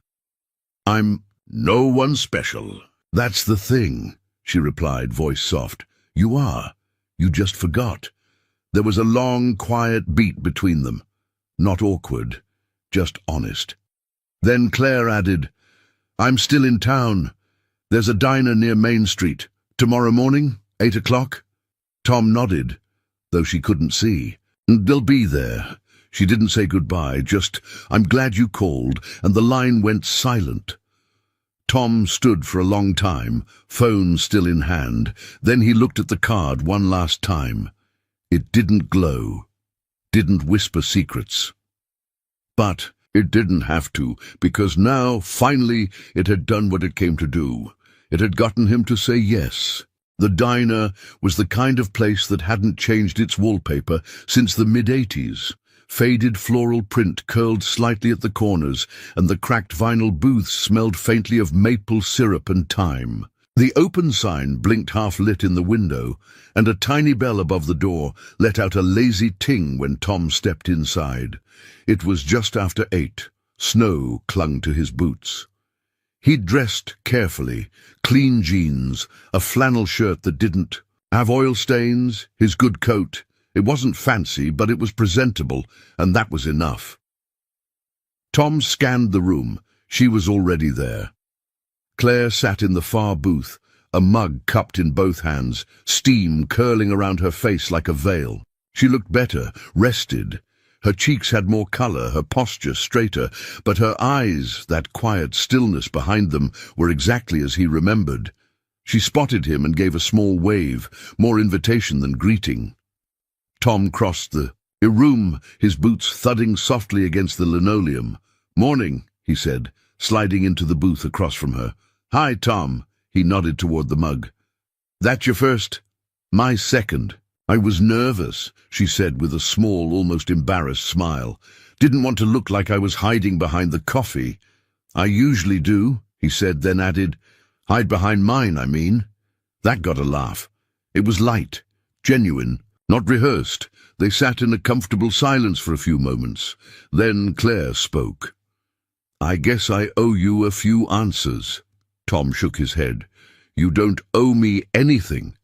Speaker 1: "I'm no one special." "That's the thing," she replied, voice soft. "You are. You just forgot." There was a long, quiet beat between them. Not awkward, just honest. Then Claire added, "I'm still in town. There's a diner near Main Street. Tomorrow morning, 8 o'clock? Tom nodded, though she couldn't see. "They'll be there." She didn't say goodbye, just, "I'm glad you called," and the line went silent. Tom stood for a long time, phone still in hand. Then he looked at the card one last time. It didn't glow, didn't whisper secrets. But it didn't have to, because now, finally, it had done what it came to do. It had gotten him to say yes. The diner was the kind of place that hadn't changed its wallpaper since the mid-'80s. Faded floral print curled slightly at the corners, and the cracked vinyl booths smelled faintly of maple syrup and thyme. The open sign blinked half-lit in the window, and a tiny bell above the door let out a lazy ting when Tom stepped inside. It was just after 8. Snow clung to his boots. He'd dressed carefully, clean jeans, a flannel shirt that didn't have oil stains, his good coat. It wasn't fancy, but it was presentable, and that was enough. Tom scanned the room. She was already there. Claire sat in the far booth, a mug cupped in both hands, steam curling around her face like a veil. She looked better, rested. Her cheeks had more color, her posture straighter, but her eyes, that quiet stillness behind them, were exactly as he remembered. She spotted him and gave a small wave, more invitation than greeting. Tom crossed the room, his boots thudding softly against the linoleum. "Morning," he said, sliding into the booth across from her. "Hi, Tom." He nodded toward the mug. "That your first?" "My second." "I was nervous," she said with a small, almost embarrassed smile. "Didn't want to look like I was hiding behind the coffee." "I usually do," he said, then added, "Hide behind mine, I mean." That got a laugh. It was light, genuine, not rehearsed. They sat in a comfortable silence for a few moments. Then Claire spoke. "I guess I owe you a few answers." Tom shook his head. "You don't owe me anything."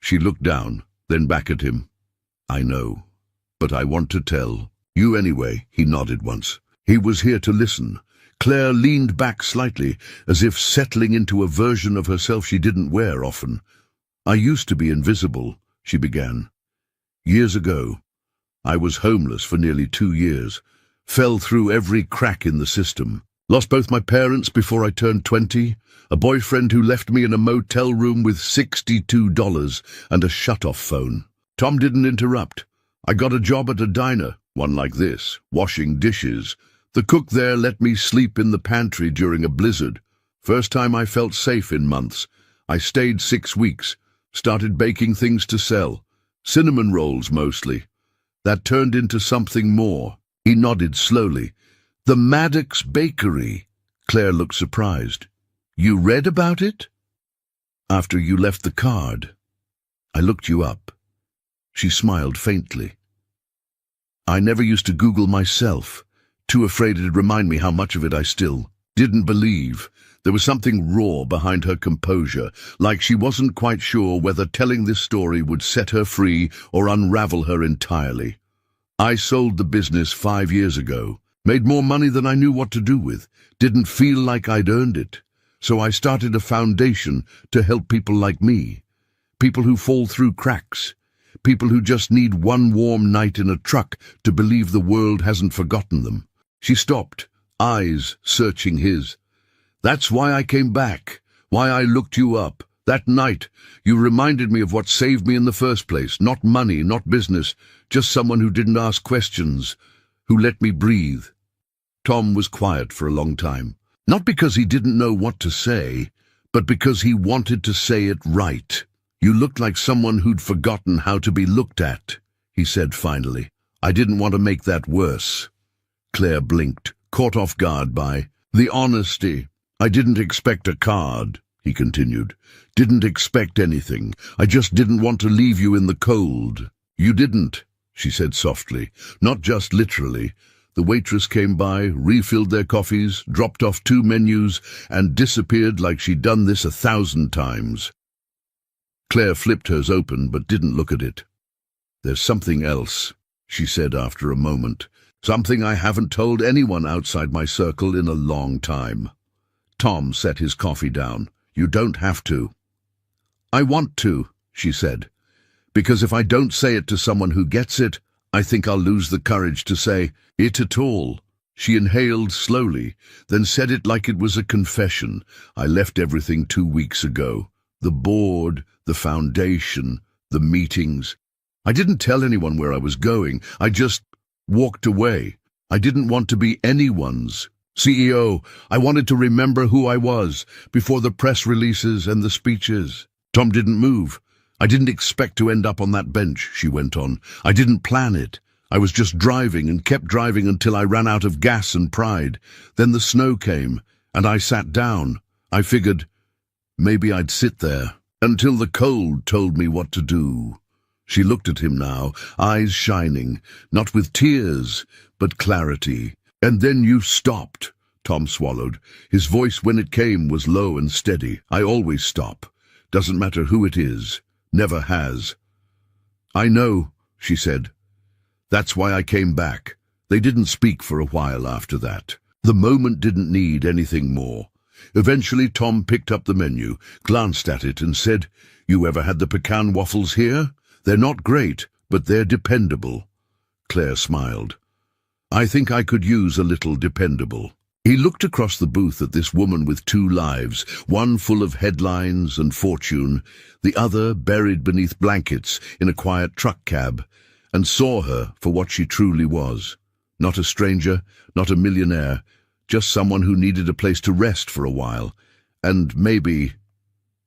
Speaker 1: She looked down, then back at him. "I know, but I want to tell. You anyway," he nodded once. He was here to listen. Claire leaned back slightly, as if settling into a version of herself she didn't wear often. "I used to be invisible," she began. "Years ago. I was homeless for nearly 2 years. Fell through every crack in the system. Lost both my parents before I turned 20, a boyfriend who left me in a motel room with $62 and a shut-off phone." Tom didn't interrupt. "I got a job at a diner, one like this, washing dishes. The cook there let me sleep in the pantry during a blizzard. First time I felt safe in months. I stayed 6 weeks, started baking things to sell. Cinnamon rolls mostly. That turned into something more." He nodded slowly. "The Maddox Bakery." Claire looked surprised. "You read about it?" "After you left the card. I looked you up." She smiled faintly. "I never used to Google myself, too afraid it'd remind me how much of it I still didn't believe." There was something raw behind her composure, like she wasn't quite sure whether telling this story would set her free or unravel her entirely. "I sold the business 5 years ago. Made more money than I knew what to do with. Didn't feel like I'd earned it. So I started a foundation to help people like me. People who fall through cracks. People who just need one warm night in a truck to believe the world hasn't forgotten them." She stopped, eyes searching his. "That's why I came back, why I looked you up. That night, you reminded me of what saved me in the first place. Not money, not business, just someone who didn't ask questions, who let me breathe." Tom was quiet for a long time. Not because he didn't know what to say, but because he wanted to say it right. "You looked like someone who'd forgotten how to be looked at," he said finally. "I didn't want to make that worse." Claire blinked, caught off guard by the honesty. "I didn't expect a card," he continued. "Didn't expect anything. I just didn't want to leave you in the cold." "You didn't," she said softly, "not just literally." The waitress came by, refilled their coffees, dropped off 2 menus, and disappeared like she'd done this 1,000 times. Claire flipped hers open but didn't look at it. "There's something else," she said after a moment. "Something I haven't told anyone outside my circle in a long time." Tom set his coffee down. "You don't have to." "I want to," she said, "because if I don't say it to someone who gets it, I think I'll lose the courage to say it at all. She inhaled slowly, then said it like it was a confession. I left everything 2 weeks ago. The board, the foundation, the meetings. I didn't tell anyone where I was going. I just walked away. I didn't want to be anyone's CEO. I wanted to remember who I was before the press releases and the speeches. Tom didn't move. I didn't expect to end up on that bench, she went on. I didn't plan it. I was just driving and kept driving until I ran out of gas and pride. Then the snow came, and I sat down. I figured maybe I'd sit there until the cold told me what to do. She looked at him now, eyes shining, not with tears, but clarity. And then you stopped, Tom swallowed. His voice when it came was low and steady. I always stop. Doesn't matter who it is. Never has. I know, she said. That's why I came back. They didn't speak for a while after that. The moment didn't need anything more. Eventually Tom picked up the menu, glanced at it and said, "You ever had the pecan waffles here? They're not great, but they're dependable." Claire smiled. I think I could use a little dependable. He looked across the booth at this woman with 2 lives, one full of headlines and fortune, the other buried beneath blankets in a quiet truck cab, and saw her for what she truly was. Not a stranger, not a millionaire, just someone who needed a place to rest for a while. And maybe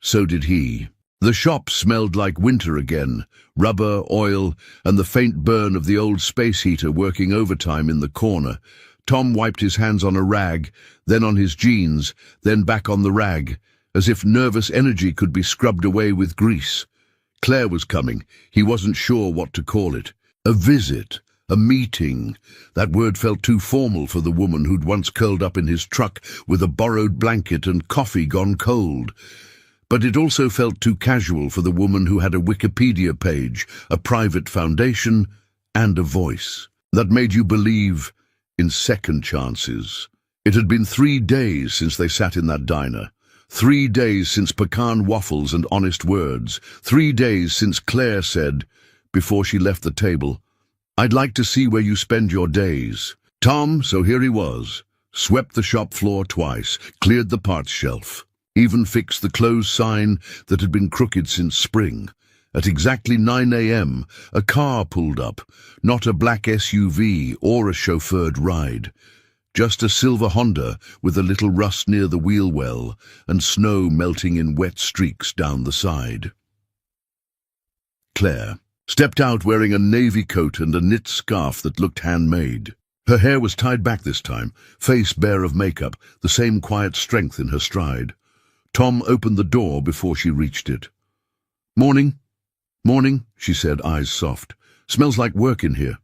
Speaker 1: so did he. The shop smelled like winter again, rubber, oil, and the faint burn of the old space heater working overtime in the corner. Tom wiped his hands on a rag, then on his jeans, then back on the rag, as if nervous energy could be scrubbed away with grease. Claire was coming. He wasn't sure what to call it. A visit, a meeting. That word felt too formal for the woman who'd once curled up in his truck with a borrowed blanket and coffee gone cold. But it also felt too casual for the woman who had a Wikipedia page, a private foundation, and a voice that made you believe in second chances. It had been 3 days since they sat in that diner. 3 days since pecan waffles and honest words. 3 days since Claire said, before she left the table, "I'd like to see where you spend your days." Tom, so here he was, swept the shop floor twice, cleared the parts shelf, even fixed the closed sign that had been crooked since spring. At exactly 9 a.m., a car pulled up, not a black SUV or a chauffeured ride. Just a silver Honda with a little rust near the wheel well and snow melting in wet streaks down the side. Claire stepped out wearing a navy coat and a knit scarf that looked handmade. Her hair was tied back this time, face bare of makeup, the same quiet strength in her stride. Tom opened the door before she reached it. "Morning." "Morning," she said, eyes soft. "Smells like work in here."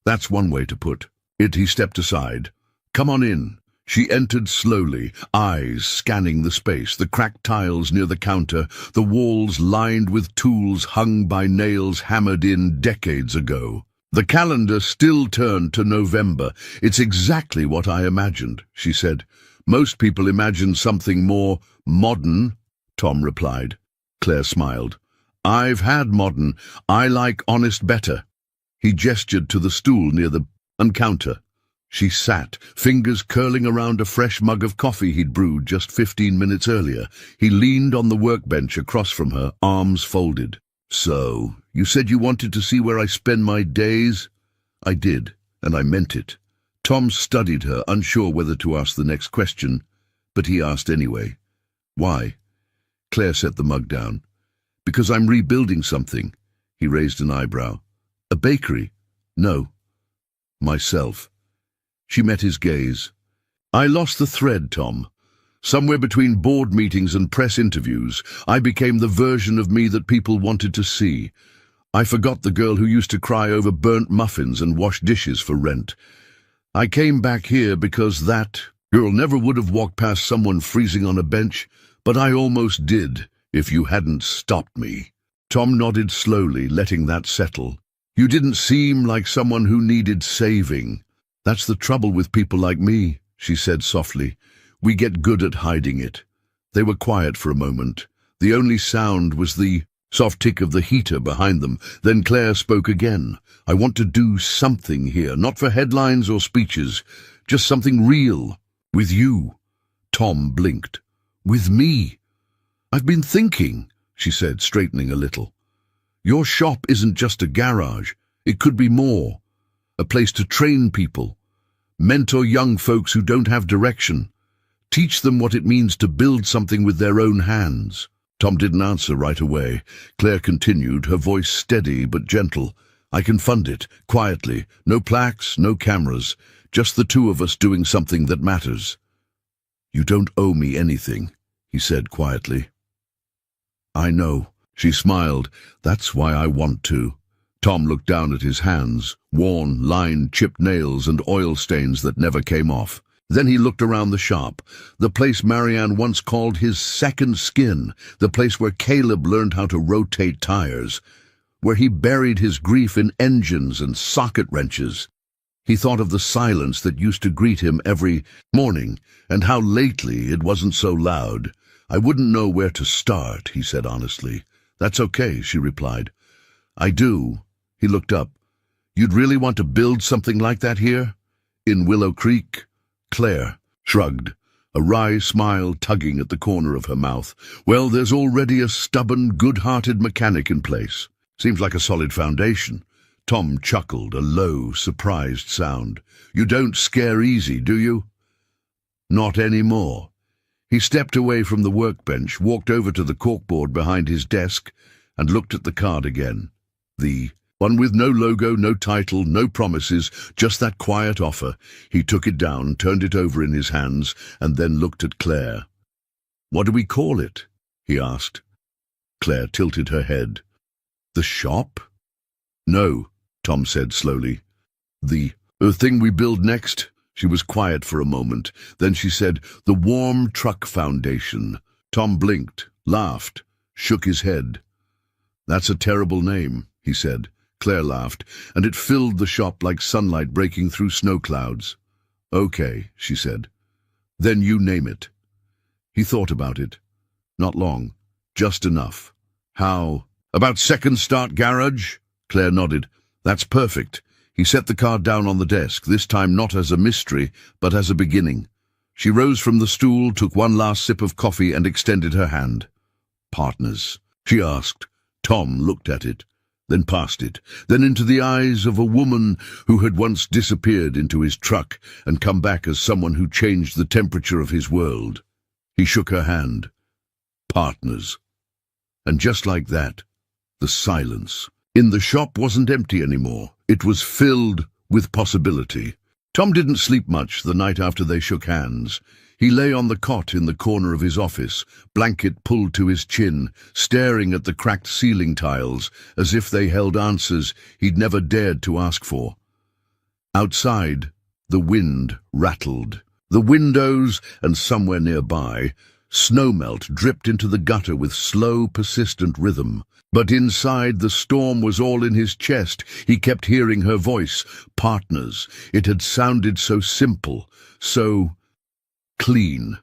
Speaker 1: That's one way to put it. He stepped aside. "Come on in." She entered slowly, eyes scanning the space, the cracked tiles near the counter, the walls lined with tools hung by nails hammered in decades ago. The calendar still turned to November. "It's exactly what I imagined," she said. "Most people imagine something more modern," Tom replied. Claire smiled. "I've had modern. I like honest better." He gestured to the stool near the counter. She sat, fingers curling around a fresh mug of coffee he'd brewed just 15 minutes earlier. He leaned on the workbench across from her, arms folded. "So, you said you wanted to see where I spend my days?" "I did, and I meant it." Tom studied her, unsure whether to ask the next question, but he asked anyway. "Why?" Claire set the mug down. "Because I'm rebuilding something." He raised an eyebrow. "A bakery?" "No. Myself." She met his gaze. "I lost the thread, Tom. Somewhere between board meetings and press interviews, I became the version of me that people wanted to see. I forgot the girl who used to cry over burnt muffins and wash dishes for rent. I came back here because that girl never would have walked past someone freezing on a bench, but I almost did, if you hadn't stopped me." Tom nodded slowly, letting that settle. "You didn't seem like someone who needed saving." "That's the trouble with people like me," she said softly. "We get good at hiding it." They were quiet for a moment. The only sound was the Soft tick of the heater behind them. Then Claire spoke again. I want to do something here, not for headlines or speeches, just something real. With you. Tom blinked. With me? I've been thinking, she said, straightening a little. Your shop isn't just a garage. It could be more. A place to train people. Mentor young folks who don't have direction. Teach them what it means to build something with their own hands. Tom didn't answer right away. Claire continued, her voice steady but gentle. I can fund it, quietly. No plaques, no cameras. Just the two of us doing something that matters. You don't owe me anything, he said quietly. I know, she smiled. That's why I want to. Tom looked down at his hands, worn, lined, chipped nails and oil stains that never came off. Then he looked around the shop, the place Marianne once called his second skin, the place where Caleb learned how to rotate tires, where he buried his grief in engines and socket wrenches. He thought of the silence that used to greet him every morning, and how lately it wasn't so loud. I wouldn't know where to start, he said honestly. That's okay, she replied. I do. He looked up. You'd really want to build something like that here? In Willow Creek? Claire shrugged, a wry smile tugging at the corner of her mouth. Well, there's already a stubborn, good-hearted mechanic in place. Seems like a solid foundation. Tom chuckled, a low, surprised sound. You don't scare easy, do you? Not anymore. He stepped away from the workbench, walked over to the corkboard behind his desk, and looked at the card again. The one with no logo, no title, no promises, just that quiet offer. He took it down, turned it over in his hands, and then looked at Claire. What do we call it? He asked. Claire tilted her head. The shop? No, Tom said slowly. The thing we build next? She was quiet for a moment. Then she said, the Warm Truck Foundation. Tom blinked, laughed, shook his head. That's a terrible name, he said. Claire laughed, and it filled the shop like sunlight breaking through snow clouds. Okay, she said. Then you name it. He thought about it. Not long. Just enough. How? About Second Start Garage? Claire nodded. That's perfect. He set the card down on the desk, this time not as a mystery, but as a beginning. She rose from the stool, took one last sip of coffee, and extended her hand. Partners, she asked. Tom looked at it, then past it, then into the eyes of a woman who had once disappeared into his truck and come back as someone who changed the temperature of his world. He shook her hand. Partners. And just like that, the silence in the shop wasn't empty anymore. It was filled with possibility. Tom didn't sleep much the night after they shook hands. He lay on the cot in the corner of his office, blanket pulled to his chin, staring at the cracked ceiling tiles as if they held answers he'd never dared to ask for. Outside, the wind rattled. The windows, and somewhere nearby, snowmelt dripped into the gutter with slow, persistent rhythm. But inside, the storm was all in his chest. He kept hearing her voice. Partners. It had sounded so simple, so clean.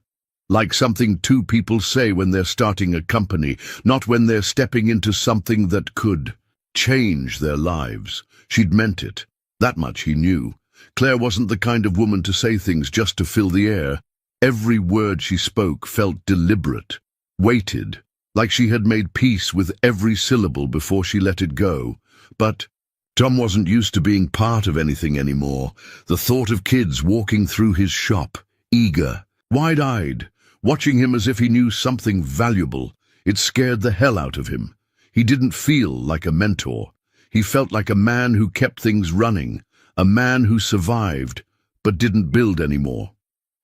Speaker 1: Like something two people say when they're starting a company, not when they're stepping into something that could change their lives. She'd meant it. That much he knew. Claire wasn't the kind of woman to say things just to fill the air. Every word she spoke felt deliberate, weighted, like she had made peace with every syllable before she let it go. But Tom wasn't used to being part of anything anymore. The thought of kids walking through his shop, eager, wide-eyed, watching him as if he knew something valuable, it scared the hell out of him. He didn't feel like a mentor. He felt like a man who kept things running, a man who survived, but didn't build anymore.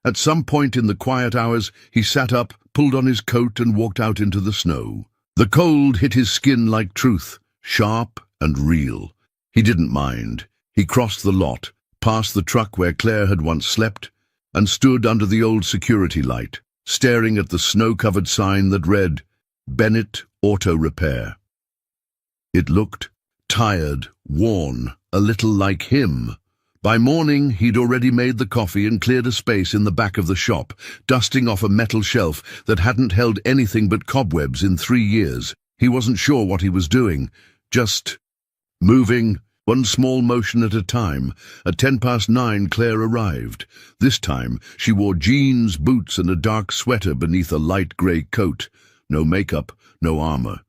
Speaker 1: At some point in the quiet hours, he sat up, pulled on his coat and walked out into the snow. The cold hit his skin like truth, sharp and real. He didn't mind. He crossed the lot, past the truck where Claire had once slept, and stood under the old security light, staring at the snow-covered sign that read, Bennett Auto Repair. It looked tired, worn, a little like him. By morning, he'd already made the coffee and cleared a space in the back of the shop, dusting off a metal shelf that hadn't held anything but cobwebs in 3 years. He wasn't sure what he was doing, just moving, one small motion at a time. At 9:10, Claire arrived. This time, she wore jeans, boots, and a dark sweater beneath a light grey coat. No makeup, no armor.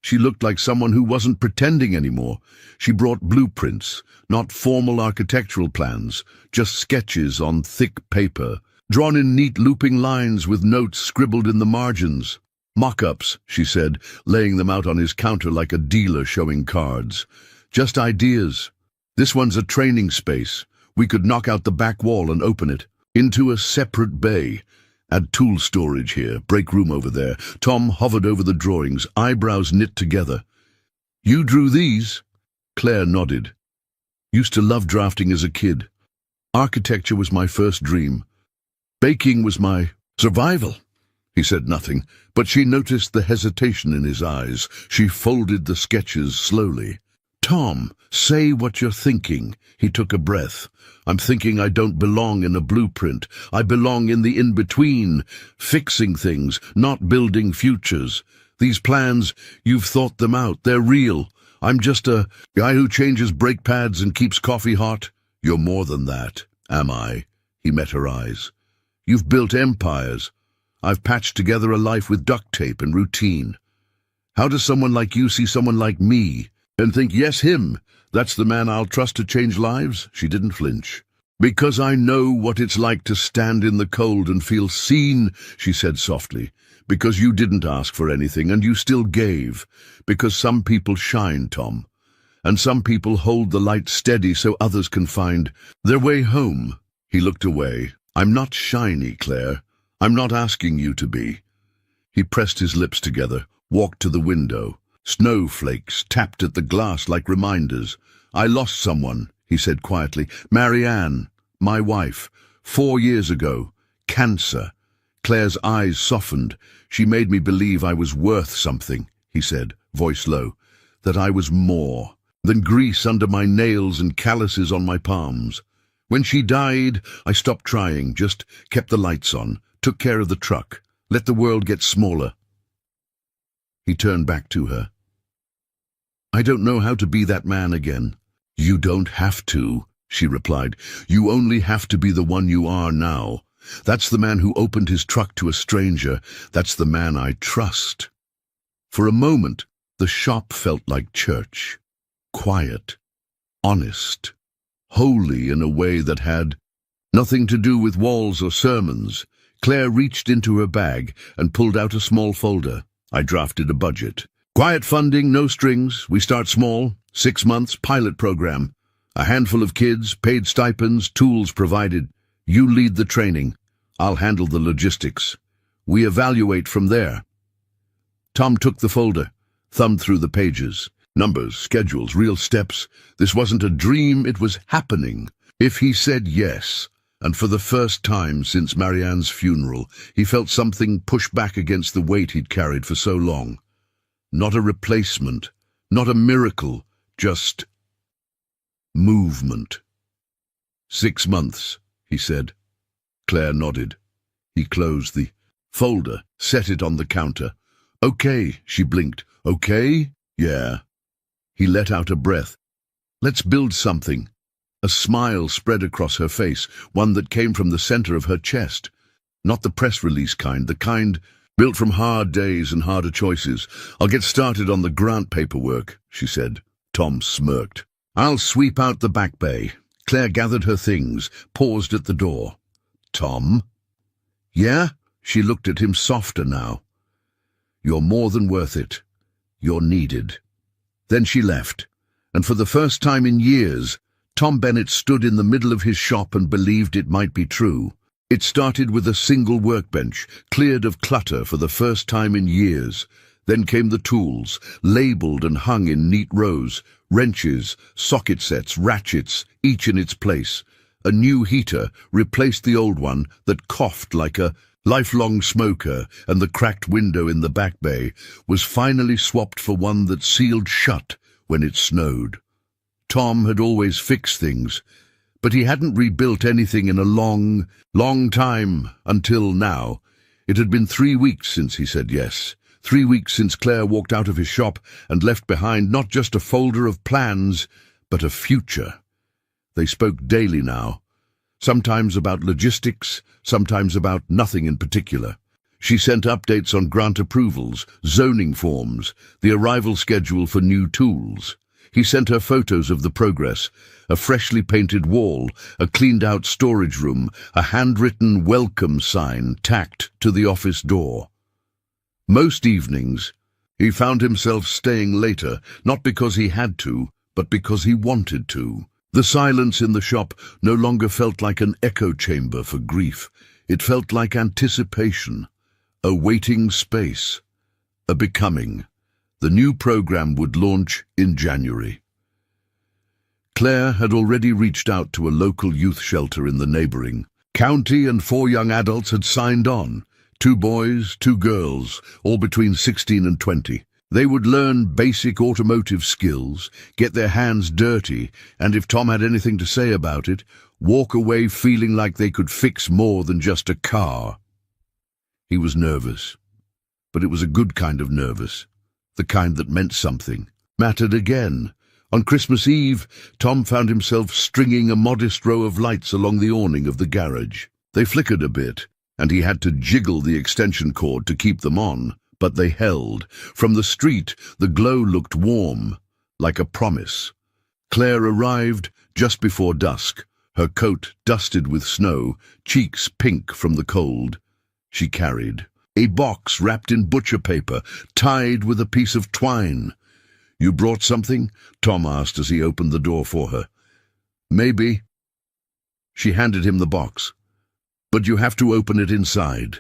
Speaker 1: She looked like someone who wasn't pretending anymore. She brought blueprints, not formal architectural plans, just sketches on thick paper, drawn in neat looping lines with notes scribbled in the margins. "Mock-ups," she said, laying them out on his counter like a dealer showing cards. "Just ideas. This one's a training space. We could knock out the back wall and open it into a separate bay. Add tool storage here, break room over there." Tom hovered over the drawings, eyebrows knit together. "You drew these?" Claire nodded. "Used to love drafting as a kid. Architecture was my first dream. Baking was my survival." He said nothing, but she noticed the hesitation in his eyes. She folded the sketches slowly. "Tom, say what you're thinking." He took a breath. "I'm thinking I don't belong in a blueprint. I belong in the in-between, fixing things, not building futures. These plans, you've thought them out. They're real. I'm just a guy who changes brake pads and keeps coffee hot." "You're more than that." "Am I?" He met her eyes. "You've built empires. I've patched together a life with duct tape and routine. How does someone like you see someone like me and think, yes, him, that's the man I'll trust to change lives?" She didn't flinch. "Because I know what it's like to stand in the cold and feel seen," she said softly. "Because you didn't ask for anything and you still gave. Because some people shine, Tom. And some people hold the light steady so others can find their way home." He looked away. "I'm not shiny, Claire. I'm not asking you to be." He pressed his lips together, walked to the window. Snowflakes tapped at the glass like reminders. "I lost someone," he said quietly. "Marianne, my wife, 4 years ago. Cancer." Claire's eyes softened. "She made me believe I was worth something," he said, voice low. "That I was more than grease under my nails and calluses on my palms. When she died, I stopped trying, just kept the lights on, took care of the truck, let the world get smaller." He turned back to her. "I don't know how to be that man again." "You don't have to," she replied. "You only have to be the one you are now. That's the man who opened his truck to a stranger. That's the man I trust." For a moment, the shop felt like church. Quiet, honest, holy in a way that had nothing to do with walls or sermons. Claire reached into her bag and pulled out a small folder. "I drafted a budget. Quiet funding, no strings. We start small. 6 months, pilot program. A handful of kids, paid stipends, tools provided. You lead the training. I'll handle the logistics. We evaluate from there." Tom took the folder, thumbed through the pages. Numbers, schedules, real steps. This wasn't a dream, it was happening. If he said yes, and for the first time since Marianne's funeral, he felt something push back against the weight he'd carried for so long. Not a replacement, not a miracle, just movement. 6 months, he said. Claire nodded. He closed the folder, set it on the counter. "Okay," she blinked. "Okay? Yeah." He let out a breath. "Let's build something." A smile spread across her face, one that came from the center of her chest. Not the press release kind, the kind built from hard days and harder choices. "I'll get started on the grant paperwork," she said. Tom smirked. "I'll sweep out the back bay." Claire gathered her things, paused at the door. "Tom?" "Yeah?" She looked at him softer now. "You're more than worth it. You're needed." Then she left, and for the first time in years, Tom Bennett stood in the middle of his shop and believed it might be true. It started with a single workbench, cleared of clutter for the first time in years. Then came the tools, labeled and hung in neat rows, wrenches, socket sets, ratchets, each in its place. A new heater replaced the old one that coughed like a lifelong smoker, and the cracked window in the back bay was finally swapped for one that sealed shut when it snowed. Tom had always fixed things, but he hadn't rebuilt anything in a long time until now. It had been 3 weeks since he said yes. 3 weeks since Claire walked out of his shop and left behind not just a folder of plans, but a future. They spoke daily now, sometimes about logistics, sometimes about nothing in particular. She sent updates on grant approvals, zoning forms, the arrival schedule for new tools. He sent her photos of the progress, a freshly painted wall, a cleaned-out storage room, a handwritten welcome sign tacked to the office door. Most evenings, he found himself staying later, not because he had to, but because he wanted to. The silence in the shop no longer felt like an echo chamber for grief. It felt like anticipation, a waiting space, a becoming. The new program would launch in January. Claire had already reached out to a local youth shelter in the neighboring county, and 4 young adults had signed on. 2 boys, 2 girls, all between 16 and 20. They would learn basic automotive skills, get their hands dirty, and if Tom had anything to say about it, walk away feeling like they could fix more than just a car. He was nervous, but it was a good kind of nervous. The kind that meant something, mattered again. On Christmas Eve, Tom found himself stringing a modest row of lights along the awning of the garage. They flickered a bit, and he had to jiggle the extension cord to keep them on, but they held. From the street, the glow looked warm, like a promise. Claire arrived just before dusk, her coat dusted with snow, cheeks pink from the cold. She carried a box wrapped in butcher paper, tied with a piece of twine. "You brought something?" Tom asked as he opened the door for her. "Maybe." She handed him the box. "But you have to open it inside."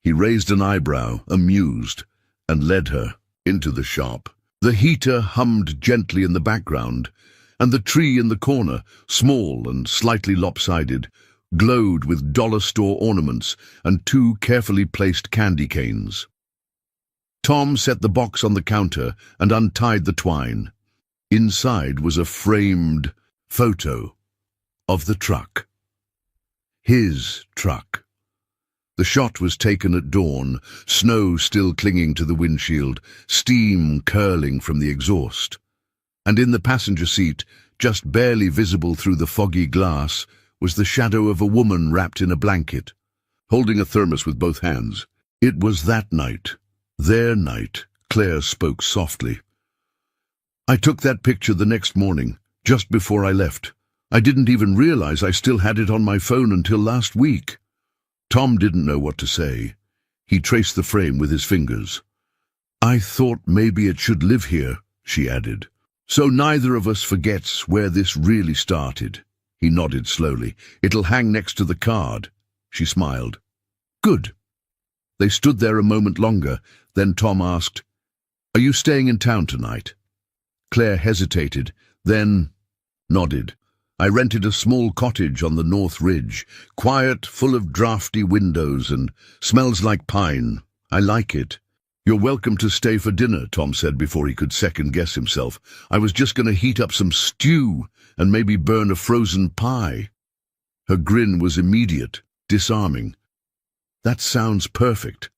Speaker 1: He raised an eyebrow, amused, and led her into the shop. The heater hummed gently in the background, and the tree in the corner, small and slightly lopsided, glowed with dollar store ornaments and 2 carefully placed candy canes. Tom set the box on the counter and untied the twine. Inside was a framed photo of the truck. His truck. The shot was taken at dawn, snow still clinging to the windshield, steam curling from the exhaust. And in the passenger seat, just barely visible through the foggy glass, was the shadow of a woman wrapped in a blanket, holding a thermos with both hands. It was that night, their night, Claire spoke softly. "I took that picture the next morning, just before I left. I didn't even realize I still had it on my phone until last week." Tom didn't know what to say. He traced the frame with his fingers. "I thought maybe it should live here," she added, "so neither of us forgets where this really started." He nodded slowly. "It'll hang next to the card." She smiled. "Good." They stood there a moment longer. Then Tom asked, "Are you staying in town tonight?" Claire hesitated, then nodded. "I rented a small cottage on the North Ridge, quiet, full of drafty windows, and smells like pine. I like it." "You're welcome to stay for dinner," Tom said before he could second-guess himself. "I was just going to heat up some stew and maybe burn a frozen pie." Her grin was immediate, disarming. "That sounds perfect."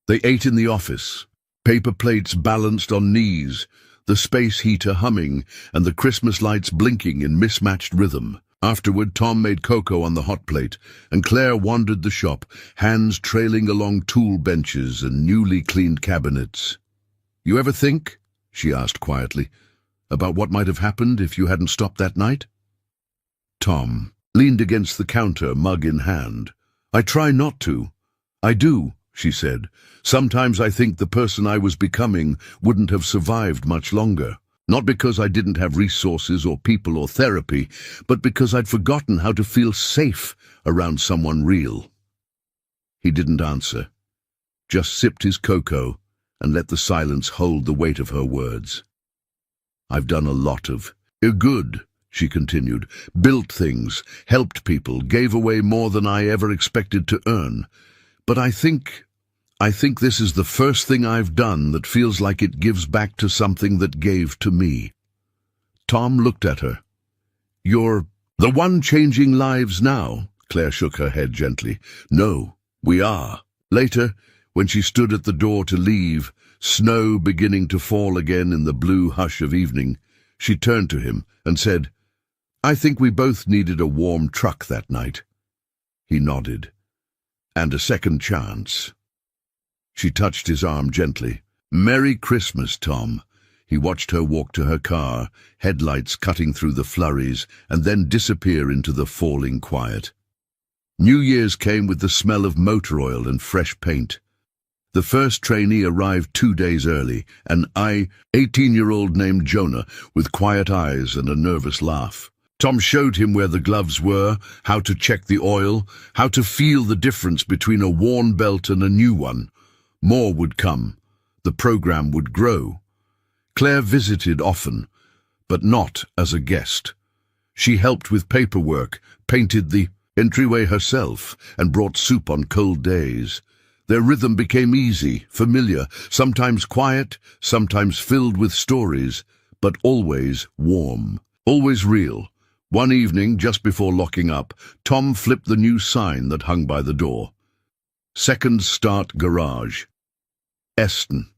Speaker 1: They ate in the office, paper plates balanced on knees, the space heater humming, and the Christmas lights blinking in mismatched rhythm. Afterward, Tom made cocoa on the hot plate, and Claire wandered the shop, hands trailing along tool benches and newly cleaned cabinets. "You ever think," she asked quietly, "about what might have happened if you hadn't stopped that night?" Tom leaned against the counter, mug in hand. "I try not to." "I do," she said. "Sometimes I think the person I was becoming wouldn't have survived much longer. Not because I didn't have resources or people or therapy, but because I'd forgotten how to feel safe around someone real." He didn't answer, just sipped his cocoa and let the silence hold the weight of her words. "I've done a lot of good," she continued. "Built things, helped people, gave away more than I ever expected to earn. But I think this is the first thing I've done that feels like it gives back to something that gave to me." Tom looked at her. "You're the one changing lives now?" Claire shook her head gently. "No, we are. Later, When she stood at the door to leave, snow beginning to fall again in the blue hush of evening, she turned to him and said, "I think we both needed a warm truck that night." He nodded. "And a second chance." She touched his arm gently. "Merry Christmas, Tom." He watched her walk to her car, headlights cutting through the flurries, and then disappear into the falling quiet. New Year's came with the smell of motor oil and fresh paint. The first trainee arrived 2 days early, an 18-year-old named Jonah, with quiet eyes and a nervous laugh. Tom showed him where the gloves were, how to check the oil, how to feel the difference between a worn belt and a new one. More would come. The program would grow. Claire visited often, but not as a guest. She helped with paperwork, painted the entryway herself, and brought soup on cold days. Their rhythm became easy, familiar, sometimes quiet, sometimes filled with stories, but always warm, always real. One evening, just before locking up, Tom flipped the new sign that hung by the door. Second Start Garage. Eston.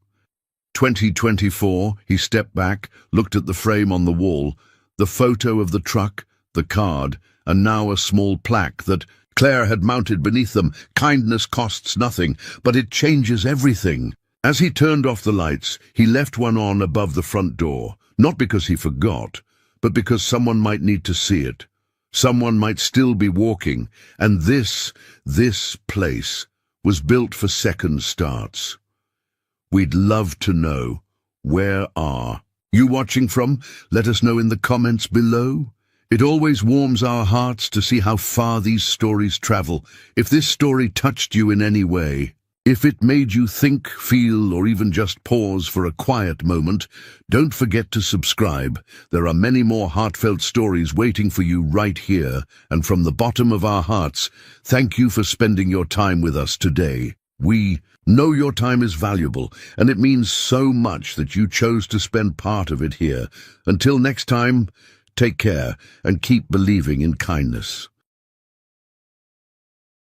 Speaker 1: 2024, he stepped back, looked at the frame on the wall, the photo of the truck, the card, and now a small plaque that Claire had mounted beneath them. Kindness costs nothing, but it changes everything. As he turned off the lights, he left one on above the front door, not because he forgot, but because someone might need to see it. Someone might still be walking, and this place was built for second starts. We'd love to know, where are you watching from? Let us know in the comments below. It always warms our hearts to see how far these stories travel. If this story touched you in any way, if it made you think, feel, or even just pause for a quiet moment, don't forget to subscribe. There are many more heartfelt stories waiting for you right here, and from the bottom of our hearts, thank you for spending your time with us today. We know your time is valuable, and it means so much that you chose to spend part of it here. Until next time, take care and keep believing in kindness.